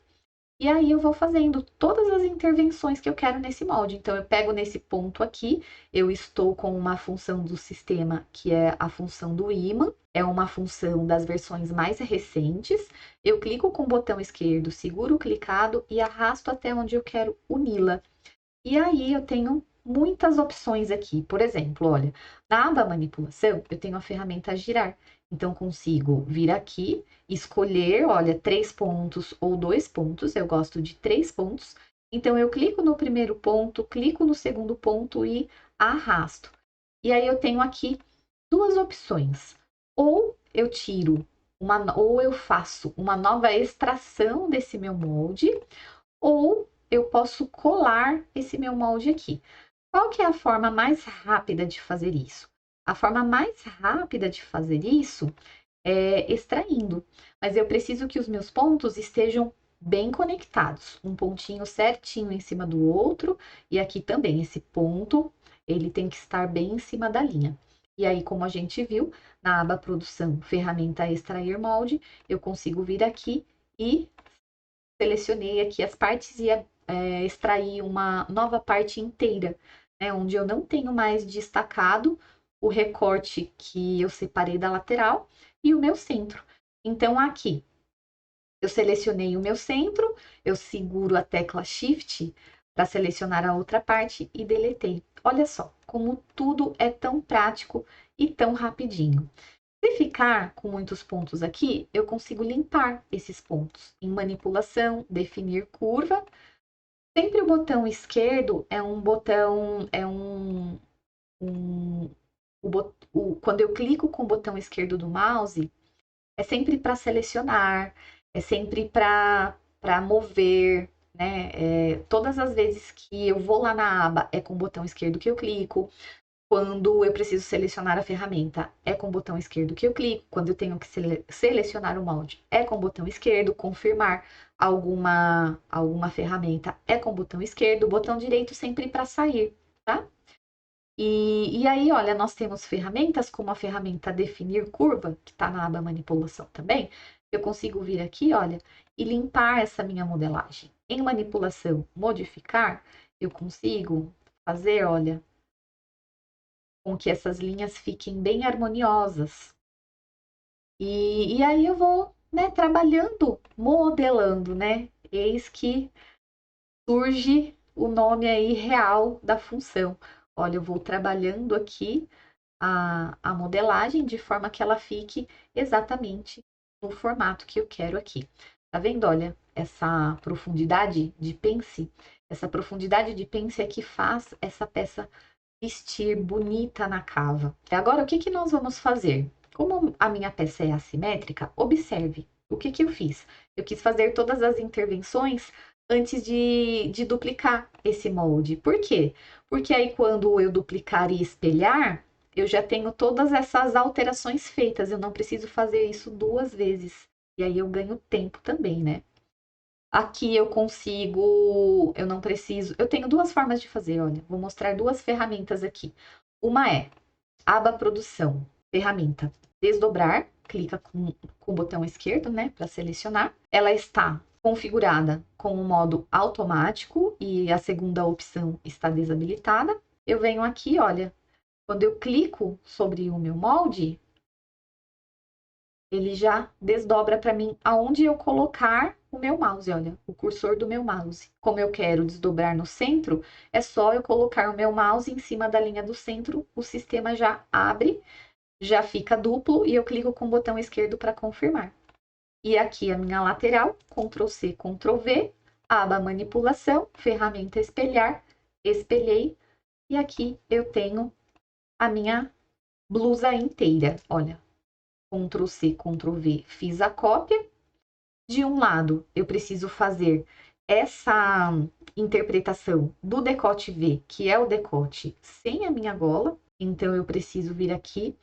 E aí eu vou fazendo todas as intervenções que eu quero nesse molde. Então, eu pego nesse ponto aqui, eu estou com uma função do sistema que é a função do ímã, é uma função das versões mais recentes. Eu clico com o botão esquerdo, seguro o clicado e arrasto até onde eu quero uni-la. E aí eu tenho muitas opções aqui. Por exemplo, olha, na aba manipulação, eu tenho a ferramenta girar. Então, consigo vir aqui, escolher, olha, 3 pontos ou 2 pontos. Eu gosto de 3 pontos. Então, eu clico no primeiro ponto, clico no segundo ponto e arrasto. E aí eu tenho aqui duas opções. Ou eu tiro ou eu faço uma nova extração desse meu molde, ou eu posso colar esse meu molde aqui. Qual que é a forma mais rápida de fazer isso? A forma mais rápida de fazer isso é extraindo, mas eu preciso que os meus pontos estejam bem conectados, um pontinho certinho em cima do outro, e aqui também esse ponto, ele tem que estar bem em cima da linha. E aí, como a gente viu, na aba produção, ferramenta extrair molde, eu consigo vir aqui e selecionei aqui as partes e extrair uma nova parte inteira, né, onde eu não tenho mais destacado o recorte que eu separei da lateral e o meu centro. Então, aqui, Eu selecionei o meu centro, eu seguro a tecla Shift para selecionar a outra parte e deletei. Olha só como tudo é tão prático e tão rapidinho. Se ficar com muitos pontos aqui, eu consigo limpar esses pontos. Em manipulação, definir curva. Sempre o botão esquerdo é um botão, um quando eu clico com o botão esquerdo do mouse, é sempre para selecionar, é sempre para mover, né? Todas as vezes que eu vou lá na aba, é com o botão esquerdo que eu clico. Quando eu preciso selecionar a ferramenta, é com o botão esquerdo que eu clico. Quando eu tenho que selecionar o molde, é com o botão esquerdo. Confirmar alguma ferramenta, é com o botão esquerdo. O botão direito sempre para sair, tá? E aí, olha, nós temos ferramentas como a ferramenta Definir Curva, que está na aba Manipulação também. Eu consigo vir aqui, olha, e limpar essa minha modelagem. Em Manipulação, Modificar, eu consigo fazer, olha, com que essas linhas fiquem bem harmoniosas. E aí eu vou, né, trabalhando, modelando, né? Eis que surge o nome aí real da função. Olha, eu vou trabalhando aqui a modelagem de forma que ela fique exatamente no formato que eu quero aqui. Tá vendo? Olha, essa profundidade de pence, é que faz essa peça vestir bonita na cava. Agora, o que que nós vamos fazer? Como a minha peça é assimétrica, observe o que que eu fiz. Eu quis fazer todas as intervenções antes de duplicar esse molde. Por quê? Porque aí quando eu duplicar e espelhar, eu já tenho todas essas alterações feitas. Eu não preciso fazer isso duas vezes. E aí eu ganho tempo também, né? Aqui eu consigo, eu não preciso, eu tenho duas formas de fazer, olha, vou mostrar duas ferramentas aqui. Uma é aba produção, ferramenta desdobrar, clica com o botão esquerdo, né, para selecionar. Ela está configurada com o modo automático e a segunda opção está desabilitada. Eu venho aqui, olha, quando eu clico sobre o meu molde, ele já desdobra para mim aonde eu colocar o meu mouse, olha, o cursor do meu mouse. Como eu quero desdobrar no centro, é só eu colocar o meu mouse em cima da linha do centro, o sistema já abre, já fica duplo e eu clico com o botão esquerdo para confirmar. E aqui a minha lateral, Ctrl C, Ctrl V, aba manipulação, ferramenta espelhar, espelhei e aqui eu tenho a minha blusa inteira, olha. Ctrl C, Ctrl V, fiz a cópia. De um lado, eu preciso fazer essa interpretação do decote V, que é o decote sem a minha gola. Então, eu preciso vir aqui,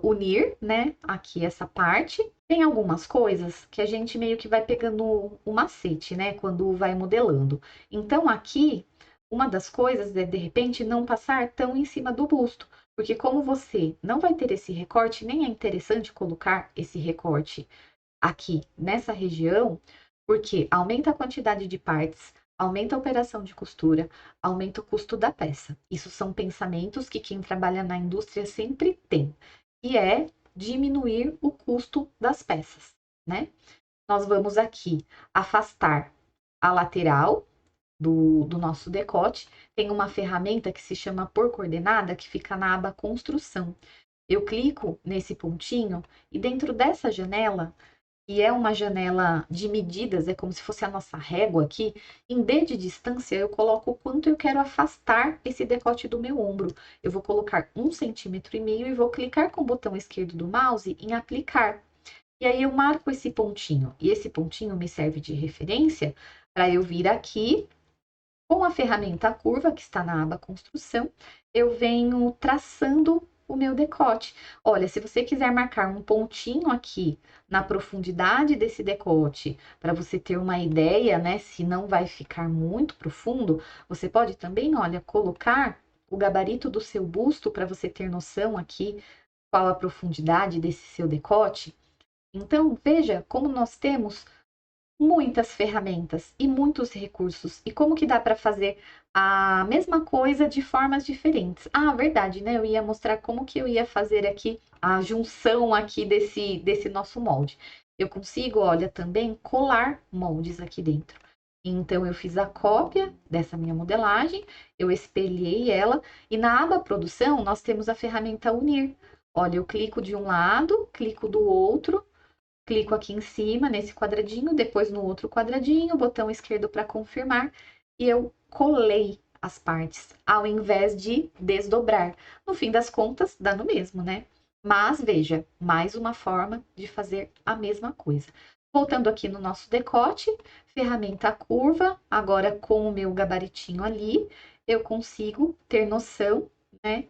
unir, né, aqui essa parte. Tem algumas coisas que a gente meio que vai pegando o macete, né, quando vai modelando. Então, aqui, uma das coisas é, de repente, não passar tão em cima do busto. Porque como você não vai ter esse recorte, nem é interessante colocar esse recorte aqui nessa região, porque aumenta a quantidade de partes, aumenta a operação de costura, aumenta o custo da peça. Isso são pensamentos que quem trabalha na indústria sempre tem, e é diminuir o custo das peças, né? Nós vamos aqui afastar a lateral do nosso decote. Tem uma ferramenta que se chama Por Coordenada, que fica na aba Construção. Eu clico nesse pontinho e dentro dessa janela, que é uma janela de medidas, é como se fosse a nossa régua aqui, em D de distância eu coloco o quanto eu quero afastar esse decote do meu ombro. Eu vou colocar 1,5 centímetro e vou clicar com o botão esquerdo do mouse em aplicar. E aí eu marco esse pontinho, e esse pontinho me serve de referência para eu vir aqui com a ferramenta curva, que está na aba construção, eu venho traçando o meu decote. Olha, se você quiser marcar um pontinho aqui na profundidade desse decote, para você ter uma ideia, né, se não vai ficar muito profundo, você pode também, olha, colocar o gabarito do seu busto para você ter noção aqui qual a profundidade desse seu decote. Então, veja como nós temos muitas ferramentas e muitos recursos. E como que dá para fazer a mesma coisa de formas diferentes? Ah, verdade, né? Eu ia mostrar como que eu ia fazer aqui a junção aqui desse nosso molde. eu consigo, olha, também colar moldes aqui dentro. Então, eu fiz a cópia dessa minha modelagem, eu espelhei ela, e na aba produção, nós temos a ferramenta unir. Olha, eu clico de um lado, clico do outro, clico aqui em cima, nesse quadradinho, depois no outro quadradinho, botão esquerdo para confirmar, e eu colei as partes, ao invés de desdobrar. No fim das contas, dá no mesmo, né? Mas, veja, mais uma forma de fazer a mesma coisa. Voltando aqui no nosso decote, ferramenta curva, agora com o meu gabaritinho ali, eu consigo ter noção, né,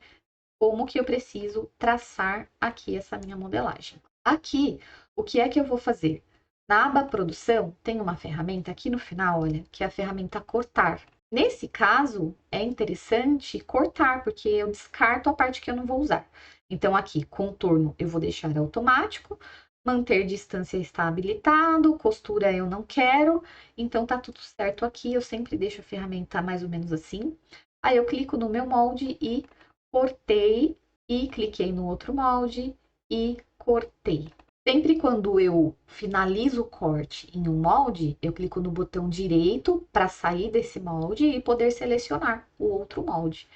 como que eu preciso traçar aqui essa minha modelagem. Aqui, o que é que eu vou fazer? Na aba produção, tem uma ferramenta aqui no final, olha, que é a ferramenta cortar. Nesse caso, é interessante cortar, porque eu descarto a parte que eu não vou usar. Então, aqui, contorno, eu vou deixar automático, manter distância está habilitado, costura eu não quero, então tá tudo certo aqui, eu sempre deixo a ferramenta mais ou menos assim. Aí eu clico no meu molde e cortei, e cliquei no outro molde e cortei. Sempre quando eu finalizo o corte em um molde, eu clico no botão direito para sair desse molde e poder selecionar o outro molde.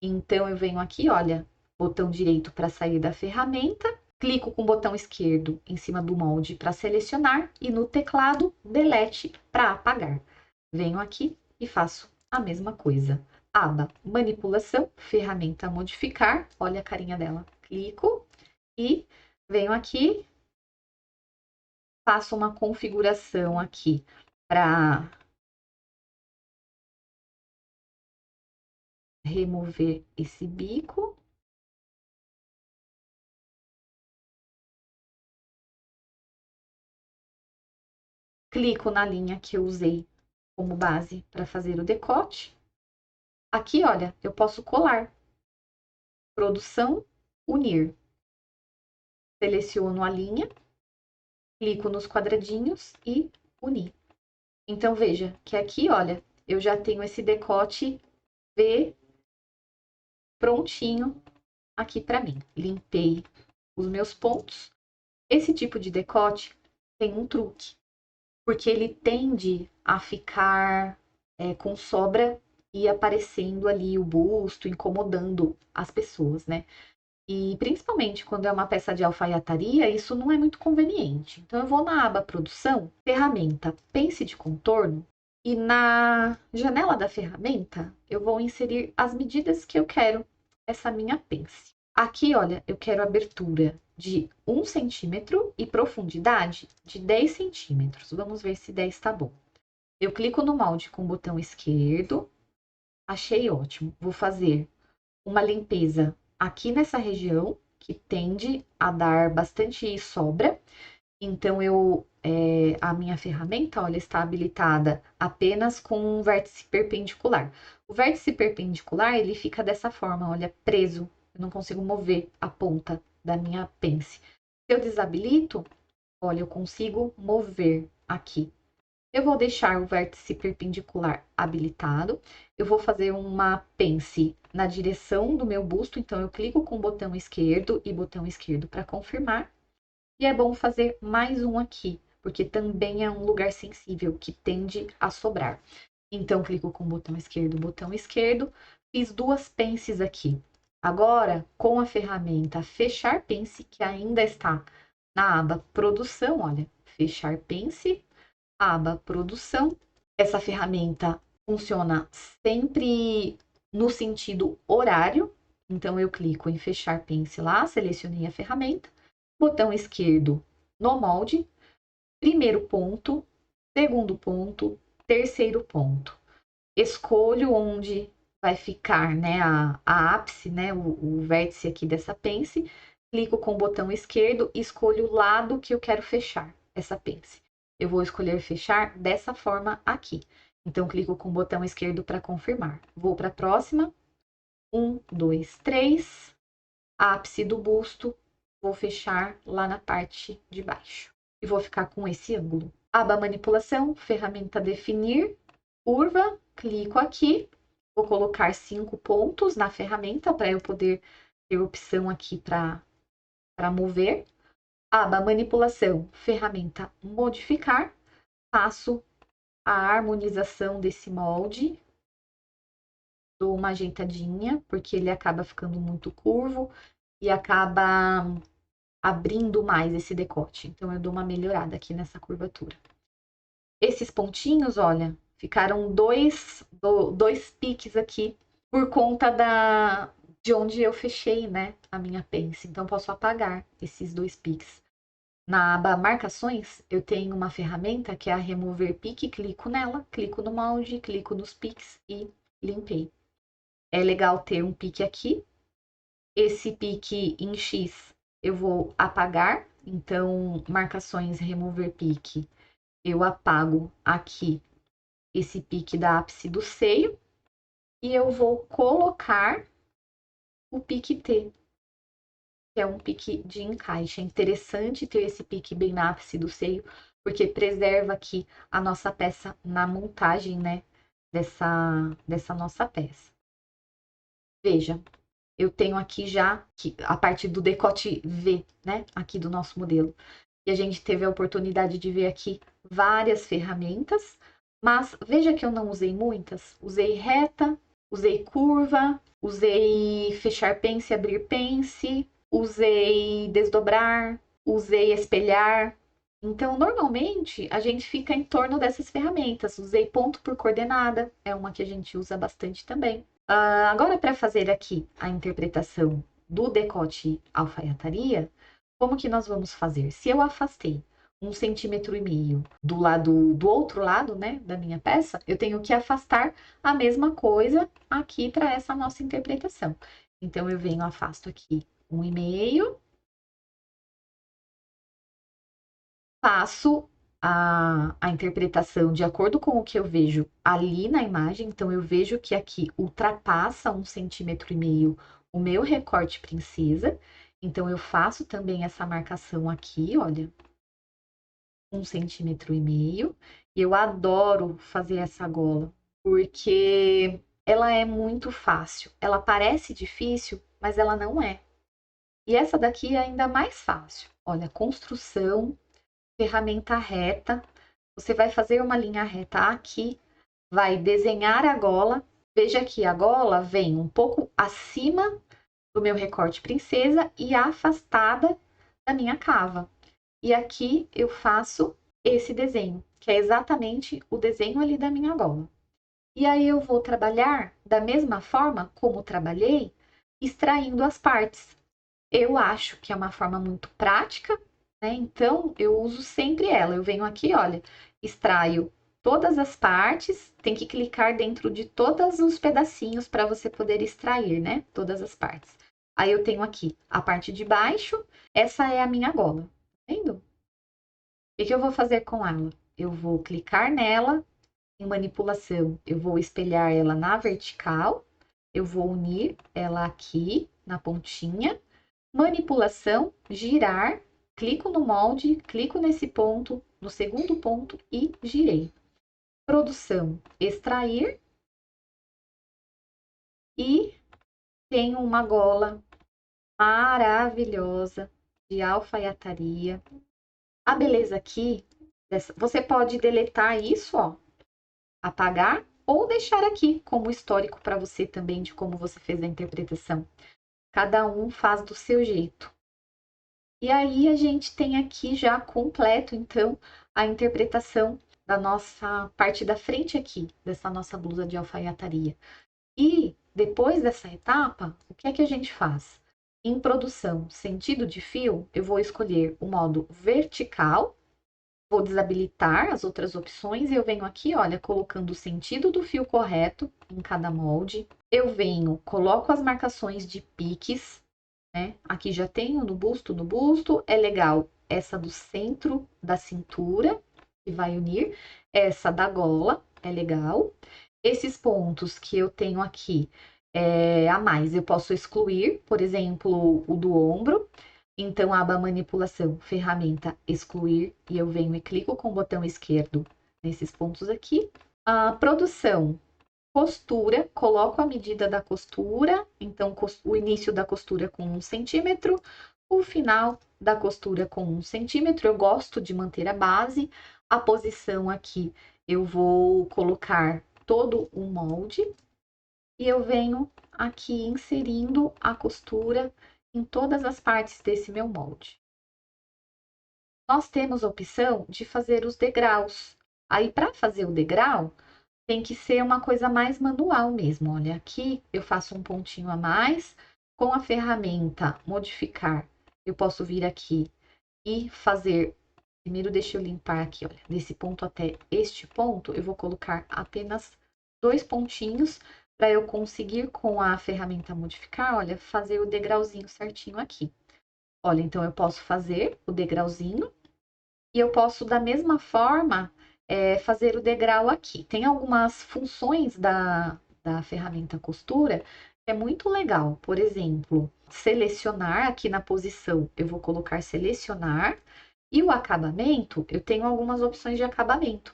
Então, eu venho aqui, olha, botão direito para sair da ferramenta, clico com o botão esquerdo em cima do molde para selecionar e no teclado, delete para apagar. Venho aqui e faço a mesma coisa. Aba manipulação, ferramenta modificar, olha a carinha dela. Clico e venho aqui, faço uma configuração aqui para remover esse bico. Clico na linha que eu usei como base para fazer o decote. Aqui, olha, eu posso colar. Produção, unir. Seleciono a linha, clico nos quadradinhos e unir. Então, veja que aqui, olha, eu já tenho esse decote V prontinho aqui para mim. Limpei os meus pontos. Esse tipo de decote tem um truque, porque ele tende a ficar com sobra e aparecendo ali o busto, incomodando as pessoas, né? E principalmente quando é uma peça de alfaiataria, isso não é muito conveniente. Então, eu vou na aba Produção, ferramenta Pence de Contorno, e na janela da ferramenta, eu vou inserir as medidas que eu quero essa minha pence. Aqui, olha, eu quero abertura de 1 centímetro e profundidade de 10 centímetros. Vamos ver se 10 tá bom. Eu clico no molde com o botão esquerdo, achei ótimo. Vou fazer uma limpeza aqui nessa região, que tende a dar bastante sobra. Então, a minha ferramenta, olha, está habilitada apenas com um vértice perpendicular. O vértice perpendicular, ele fica dessa forma, olha, preso. Eu não consigo mover a ponta da minha pence. Se eu desabilito, olha, eu consigo mover aqui. Eu vou deixar o vértice perpendicular habilitado. Eu vou fazer uma pence na direção do meu busto, então eu clico com o botão esquerdo e botão esquerdo para confirmar. E é bom fazer mais um aqui, porque também é um lugar sensível que tende a sobrar. Então, clico com o botão esquerdo, fiz 2 pences aqui. Agora, com a ferramenta Fechar Pence, que ainda está na aba Produção, olha, Fechar Pence, aba Produção. Essa ferramenta funciona sempre no sentido horário. Então, eu clico em Fechar Pence lá, selecionei a ferramenta, botão esquerdo no molde, primeiro ponto, segundo ponto, terceiro ponto. Escolho onde vai ficar, né, a ápice, né, o vértice aqui dessa pence, clico com o botão esquerdo e escolho o lado que eu quero fechar essa pence. Eu vou escolher fechar dessa forma aqui. Então, clico com o botão esquerdo para confirmar. Vou para a próxima. 1, 2, 3. Ápice do busto. Vou fechar lá na parte de baixo. E vou ficar com esse ângulo. Aba manipulação, ferramenta definir, curva, clico aqui. Vou colocar 5 pontos na ferramenta para eu poder ter opção aqui para mover. Aba manipulação, ferramenta modificar, faço a harmonização desse molde, dou uma ajeitadinha, porque ele acaba ficando muito curvo e acaba abrindo mais esse decote. Então, eu dou uma melhorada aqui nessa curvatura. Esses pontinhos, olha, ficaram dois piques aqui por conta de onde eu fechei, né, a minha pence. Então, posso apagar esses 2 piques. Na aba marcações, eu tenho uma ferramenta que é a remover pique, clico nela, clico no molde, clico nos piques e limpei. É legal ter um pique aqui. Esse pique em X eu vou apagar, então marcações, remover pique. Eu apago aqui esse pique da ápice do seio e eu vou colocar o pique T, que é um pique de encaixe. É interessante ter esse pique bem na ápice do seio, porque preserva aqui a nossa peça na montagem, né, dessa nossa peça. Veja, eu tenho aqui já a parte do decote V, né, aqui do nosso modelo. E a gente teve a oportunidade de ver aqui várias ferramentas, mas veja que eu não usei muitas. Usei reta, usei curva, usei fechar pence, abrir pence, usei desdobrar, usei espelhar. Então, normalmente, a gente fica em torno dessas ferramentas. Usei ponto por coordenada, é uma que a gente usa bastante também. Agora, para fazer aqui a interpretação do decote alfaiataria, como que nós vamos fazer? Se eu afastei 1,5 cm do outro lado, né, da minha peça, eu tenho que afastar a mesma coisa aqui para essa nossa interpretação. Então, eu venho, afasto aqui 1,5, faço a interpretação de acordo com o que eu vejo ali na imagem. Então, eu vejo que aqui ultrapassa 1,5 cm o meu recorte princesa. Então, eu faço também essa marcação aqui, olha, 1,5 cm. E eu adoro fazer essa gola, porque ela é muito fácil. Ela parece difícil, mas ela não é. E essa daqui é ainda mais fácil. Olha, construção, ferramenta reta. Você vai fazer uma linha reta aqui, vai desenhar a gola. Veja que a gola vem um pouco acima do meu recorte princesa e afastada da minha cava. E aqui eu faço esse desenho, que é exatamente o desenho ali da minha gola. E aí eu vou trabalhar da mesma forma como trabalhei, extraindo as partes. Eu acho que é uma forma muito prática, né? Então eu uso sempre ela. Eu venho aqui, olha, extraio todas as partes, tem que clicar dentro de todos os pedacinhos para você poder extrair, né? Todas as partes. Aí eu tenho aqui a parte de baixo, essa é a minha gola, tá vendo? O que eu vou fazer com ela? Eu vou clicar nela, em manipulação, eu vou espelhar ela na vertical, eu vou unir ela aqui na pontinha, manipulação, girar, clico no molde, clico nesse ponto, no segundo ponto e girei. Produção, extrair e tenho uma gola maravilhosa de alfaiataria. A beleza aqui, você pode deletar isso, ó, apagar ou deixar aqui como histórico para você também de como você fez a interpretação. Cada um faz do seu jeito. E aí a gente tem aqui já completo, então, a interpretação da nossa parte da frente aqui, dessa nossa blusa de alfaiataria. E depois dessa etapa, o que é que a gente faz? Em produção, sentido de fio, eu vou escolher o modo vertical, vou desabilitar as outras opções e eu venho aqui, olha, colocando o sentido do fio correto em cada molde. Eu venho, coloco as marcações de piques, né? Aqui já tenho no busto, é legal essa do centro da cintura, que vai unir, essa da gola, é legal. Esses pontos que eu tenho aqui a mais, eu posso excluir, por exemplo, o do ombro. Então, aba manipulação, ferramenta excluir, e eu venho e clico com o botão esquerdo nesses pontos aqui. A produção, costura, coloco a medida da costura, então o início da costura com 1 cm, o final da costura com 1 centímetro. Eu gosto de manter a base. A posição aqui, eu vou colocar todo o molde e eu venho aqui inserindo a costura em todas as partes desse meu molde. Nós temos a opção de fazer os degraus. Aí, para fazer o degrau, tem que ser uma coisa mais manual mesmo. Olha, aqui eu faço um pontinho a mais. Com a ferramenta modificar, eu posso vir aqui e fazer. Primeiro, deixa eu limpar aqui, olha, desse ponto até este ponto, eu vou colocar apenas 2 pontinhos para eu conseguir, com a ferramenta modificar, olha, fazer o degrauzinho certinho aqui. Olha, então eu posso fazer o degrauzinho e eu posso, da mesma forma, fazer o degrau aqui. Tem algumas funções da ferramenta costura que é muito legal. Por exemplo, selecionar aqui na posição, eu vou colocar selecionar. E o acabamento, eu tenho algumas opções de acabamento.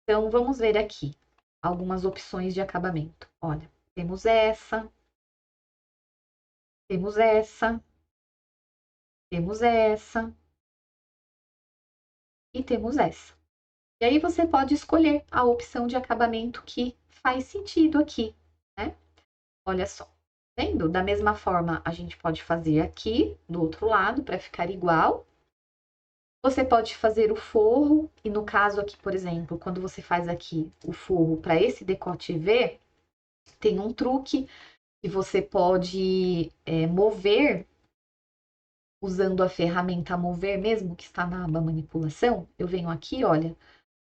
Então, vamos ver aqui algumas opções de acabamento. Olha, temos essa, temos essa, temos essa e temos essa. E aí você pode escolher a opção de acabamento que faz sentido aqui, né? Olha só, vendo? Da mesma forma, a gente pode fazer aqui do outro lado para ficar igual. Você pode fazer o forro, e no caso aqui, por exemplo, quando você faz aqui o forro para esse decote V, tem um truque que você pode mover usando a ferramenta mover mesmo, que está na aba manipulação. Eu venho aqui, olha,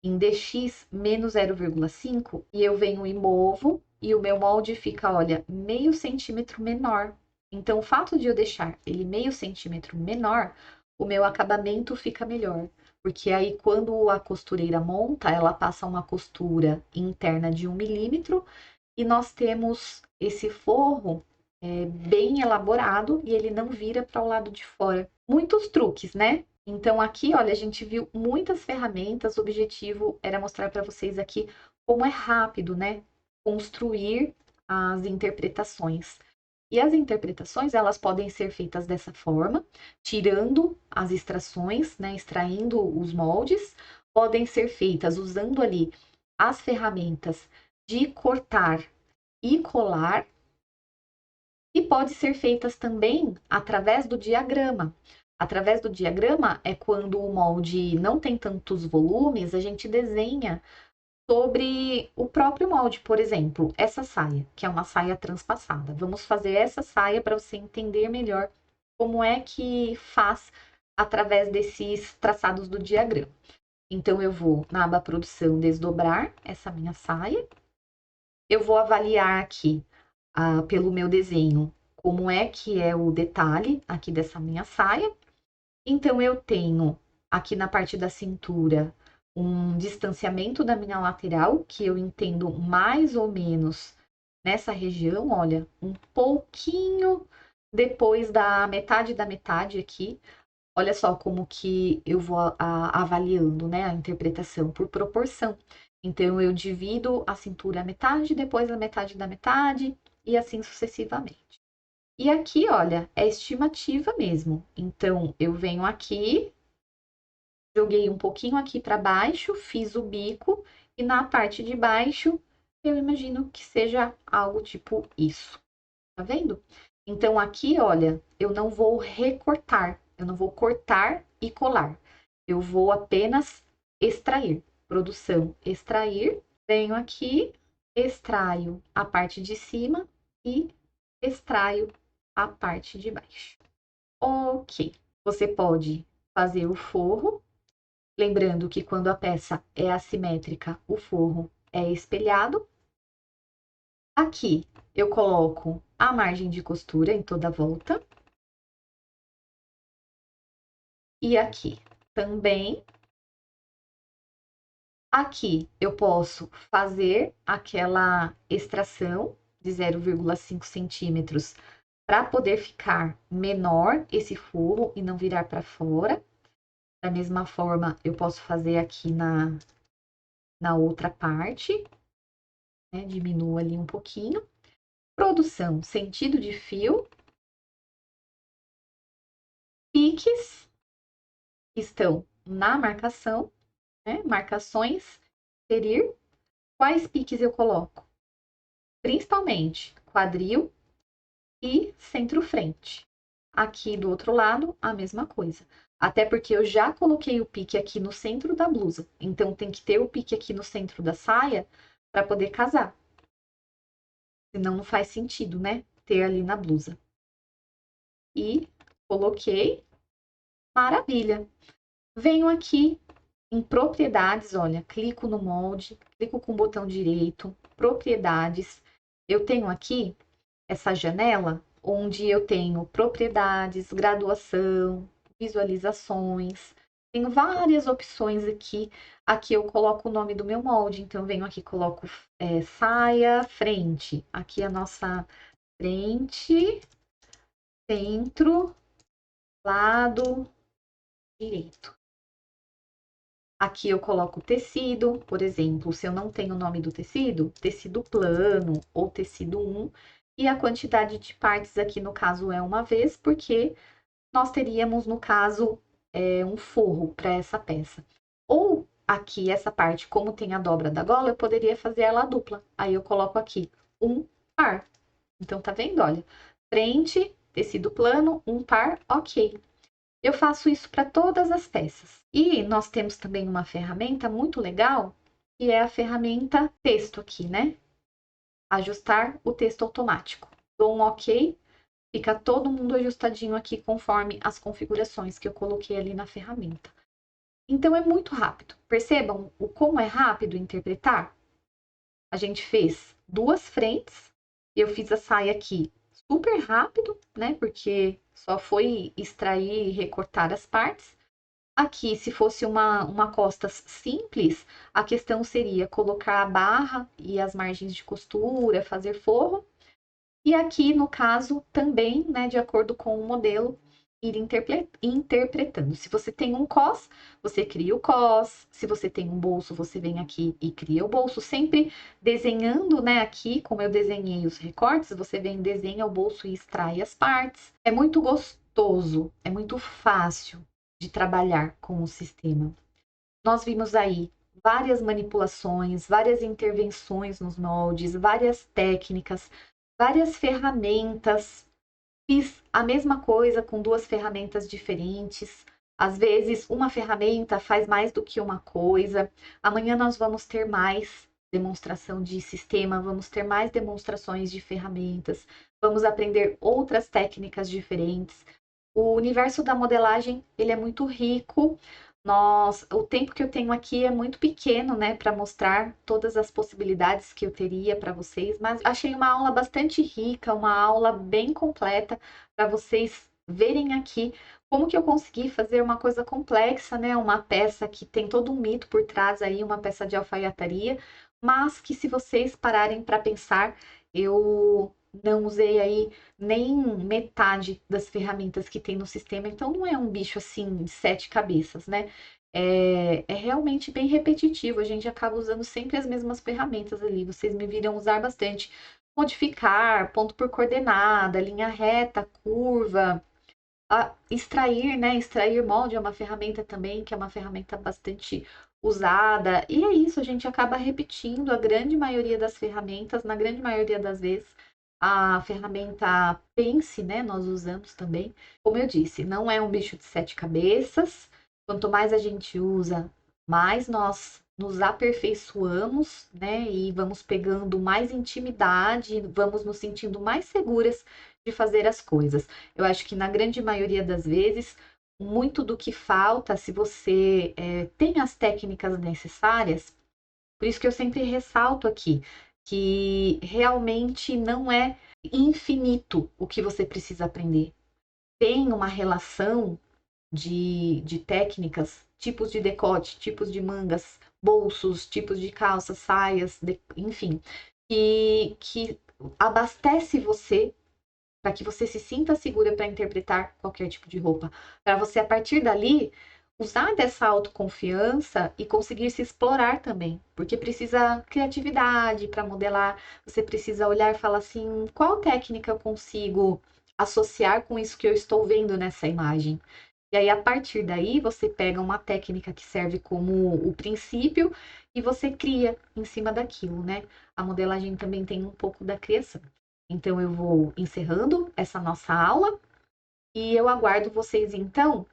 em DX menos 0,5 e eu venho e movo e o meu molde fica, olha, meio centímetro menor. Então, o fato de eu deixar ele meio centímetro menor, o meu acabamento fica melhor. Porque aí, quando a costureira monta, ela passa uma costura interna de 1 milímetro e nós temos esse forro bem elaborado e ele não vira para o lado de fora. Muitos truques, né? Então, aqui, olha, a gente viu muitas ferramentas. O objetivo era mostrar para vocês aqui como é rápido, né? Construir as interpretações. E as interpretações, elas podem ser feitas dessa forma, tirando as extrações, né? Extraindo os moldes. Podem ser feitas usando ali as ferramentas de cortar e colar. E pode ser feitas também através do diagrama. Através do diagrama é quando o molde não tem tantos volumes, a gente desenha sobre o próprio molde. Por exemplo, essa saia, que é uma saia transpassada. Vamos fazer essa saia para você entender melhor como é que faz através desses traçados do diagrama. Então, eu vou na aba produção desdobrar essa minha saia. Eu vou avaliar aqui pelo meu desenho como é que é o detalhe aqui dessa minha saia. Então, eu tenho aqui na parte da cintura um distanciamento da minha lateral, que eu entendo mais ou menos nessa região, olha, um pouquinho depois da metade aqui. Olha só como que eu vou avaliando, né, a interpretação por proporção. Então, eu divido a cintura à metade, depois a metade da metade, e assim sucessivamente. E aqui, olha, é estimativa mesmo. Então, eu venho aqui, joguei um pouquinho aqui para baixo, fiz o bico, e na parte de baixo, eu imagino que seja algo tipo isso. Tá vendo? Então, aqui, olha, eu não vou recortar, eu não vou cortar e colar. Eu vou apenas extrair. Produção, extrair. Venho aqui, extraio a parte de cima e extraio a parte de baixo. Ok. Você pode fazer o forro. Lembrando que quando a peça é assimétrica, o forro é espelhado. Aqui eu coloco a margem de costura em toda a volta. E aqui também. Aqui eu posso fazer aquela extração de 0,5 centímetros para poder ficar menor esse forro e não virar para fora. Da mesma forma, eu posso fazer aqui na outra parte, né? Diminuo ali um pouquinho. Produção, sentido de fio. piques que estão na marcação, né? Marcações, inserir. Quais piques eu coloco? Principalmente quadril e centro-frente. Aqui do outro lado, a mesma coisa. Até porque eu já coloquei o pique aqui no centro da blusa. Então, tem que ter o pique aqui no centro da saia para poder casar. Senão, não faz sentido, né? Ter ali na blusa. E coloquei. Maravilha. Venho aqui em propriedades, olha, clico no molde, clico com o botão direito, propriedades. Eu tenho aqui essa janela onde eu tenho propriedades, graduação, visualizações. Tenho várias opções aqui. Aqui eu coloco o nome do meu molde, então eu venho aqui, coloco saia, frente. Aqui a nossa frente, centro, lado direito. Aqui eu coloco tecido, por exemplo, se eu não tenho o nome do tecido, tecido plano ou tecido 1, e a quantidade de partes aqui no caso é uma vez, porque nós teríamos no caso um forro para essa peça. Ou aqui essa parte, como tem a dobra da gola, eu poderia fazer ela dupla. Aí eu coloco aqui um par. Então tá vendo? Olha, frente, tecido plano, um par, ok. Eu faço isso para todas as peças. E nós temos também uma ferramenta muito legal, que é a ferramenta texto aqui, né? Ajustar o texto automático. Dou um OK, fica todo mundo ajustadinho aqui conforme as configurações que eu coloquei ali na ferramenta. Então é muito rápido. Percebam o como é rápido interpretar? A gente fez duas frentes, eu fiz a saia aqui super rápido, né? Porque só foi extrair e recortar as partes. Aqui, se fosse uma costas simples, a questão seria colocar a barra e as margens de costura, fazer forro. E aqui, no caso, também, né, de acordo com o modelo, ir interpretando. Se você tem um cos, você cria o cos. Se você tem um bolso, você vem aqui e cria o bolso. Sempre desenhando, né, aqui, como eu desenhei os recortes, você vem, desenha o bolso e extrai as partes. É muito gostoso, é muito fácil de trabalhar com o sistema. Nós vimos aí várias manipulações, várias intervenções nos moldes, várias técnicas, várias ferramentas. Fiz a mesma coisa com duas ferramentas diferentes. Às vezes, uma ferramenta faz mais do que uma coisa. Amanhã nós vamos ter mais demonstração de sistema, vamos ter mais demonstrações de ferramentas, vamos aprender outras técnicas diferentes. O universo da modelagem, ele é muito rico. O tempo que eu tenho aqui é muito pequeno, né, para mostrar todas as possibilidades que eu teria para vocês, mas achei uma aula bastante rica, uma aula bem completa para vocês verem aqui como que eu consegui fazer uma coisa complexa, né, uma peça que tem todo um mito por trás aí, uma peça de alfaiataria, mas que se vocês pararem para pensar, eu não usei aí nem metade das ferramentas que tem no sistema, então não é um bicho assim de sete cabeças, né? É realmente bem repetitivo, a gente acaba usando sempre as mesmas ferramentas ali. Vocês me viram usar bastante modificar, ponto por coordenada, linha reta, curva, extrair, né? Extrair molde é uma ferramenta também, que é uma ferramenta bastante usada. E é isso, a gente acaba repetindo a grande maioria das ferramentas, na grande maioria das vezes. A ferramenta Pense, né? Nós usamos também. Como eu disse, não é um bicho de sete cabeças. Quanto mais a gente usa, mais nós nos aperfeiçoamos, né? E vamos pegando mais intimidade, vamos nos sentindo mais seguras de fazer as coisas. Eu acho que na grande maioria das vezes, muito do que falta, se você tem as técnicas necessárias, por isso que eu sempre ressalto aqui, que realmente não é infinito o que você precisa aprender. Tem uma relação de técnicas, tipos de decote, tipos de mangas, bolsos, tipos de calças, saias, enfim, que abastece você para que você se sinta segura para interpretar qualquer tipo de roupa. Para você, a partir dali, usar dessa autoconfiança e conseguir se explorar também. Porque precisa criatividade para modelar, você precisa olhar e falar assim: qual técnica eu consigo associar com isso que eu estou vendo nessa imagem. E aí, a partir daí, você pega uma técnica que serve como o princípio e você cria em cima daquilo, né? A modelagem também tem um pouco da criação. Então, eu vou encerrando essa nossa aula e eu aguardo vocês, então,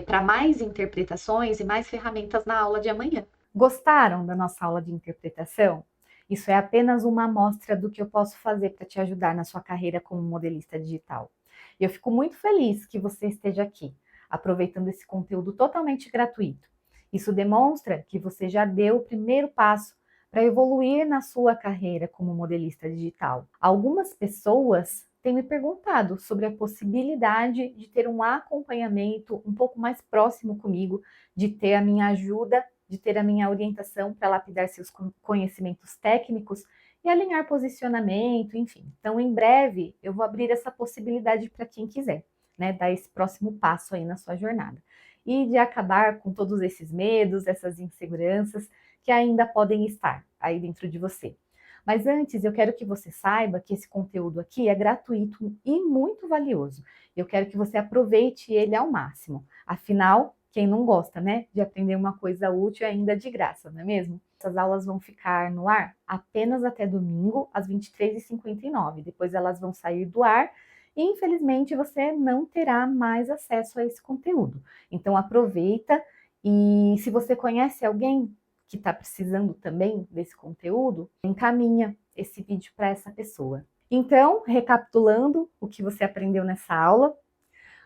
para mais interpretações e mais ferramentas na aula de amanhã. Gostaram da nossa aula de interpretação? Isso é apenas uma amostra do que eu posso fazer para te ajudar na sua carreira como modelista digital. E eu fico muito feliz que você esteja aqui, aproveitando esse conteúdo totalmente gratuito. Isso demonstra que você já deu o primeiro passo para evoluir na sua carreira como modelista digital. Algumas pessoas têm me perguntado sobre a possibilidade de ter um acompanhamento um pouco mais próximo comigo, de ter a minha ajuda, de ter a minha orientação para lapidar seus conhecimentos técnicos e alinhar posicionamento, enfim. Então, em breve, eu vou abrir essa possibilidade para quem quiser, né, dar esse próximo passo aí na sua jornada. E de acabar com todos esses medos, essas inseguranças que ainda podem estar aí dentro de você. Mas antes, eu quero que você saiba que esse conteúdo aqui é gratuito e muito valioso. Eu quero que você aproveite ele ao máximo. Afinal, quem não gosta, né, de aprender uma coisa útil ainda de graça, não é mesmo? Essas aulas vão ficar no ar apenas até domingo, às 23h59. Depois elas vão sair do ar e, infelizmente, você não terá mais acesso a esse conteúdo. Então, aproveita e se você conhece alguém que está precisando também desse conteúdo, encaminha esse vídeo para essa pessoa. Então, recapitulando o que você aprendeu nessa aula,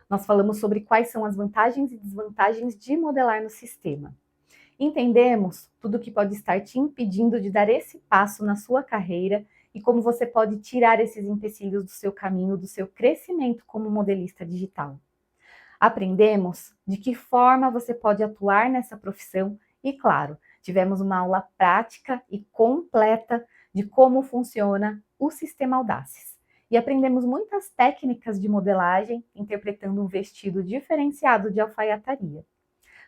nós falamos sobre quais são as vantagens e desvantagens de modelar no sistema. Entendemos tudo o que pode estar te impedindo de dar esse passo na sua carreira e como você pode tirar esses empecilhos do seu caminho, do seu crescimento como modelista digital. Aprendemos de que forma você pode atuar nessa profissão e, claro, tivemos uma aula prática e completa de como funciona o sistema Audaces. E aprendemos muitas técnicas de modelagem, interpretando um vestido diferenciado de alfaiataria.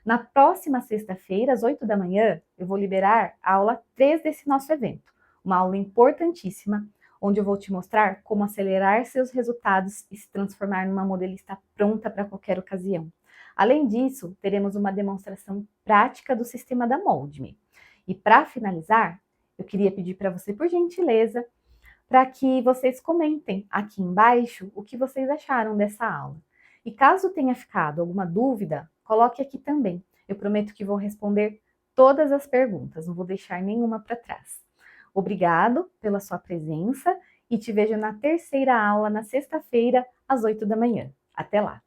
Na próxima sexta-feira, às 8 da manhã, eu vou liberar a aula 3 desse nosso evento, uma aula importantíssima, onde eu vou te mostrar como acelerar seus resultados e se transformar numa modelista pronta para qualquer ocasião. Além disso, teremos uma demonstração prática do sistema da Mold-Me. E para finalizar, eu queria pedir para você, por gentileza, para que vocês comentem aqui embaixo o que vocês acharam dessa aula. E caso tenha ficado alguma dúvida, coloque aqui também. Eu prometo que vou responder todas as perguntas, não vou deixar nenhuma para trás. Obrigado pela sua presença e te vejo na terceira aula na sexta-feira, às 8 da manhã. Até lá!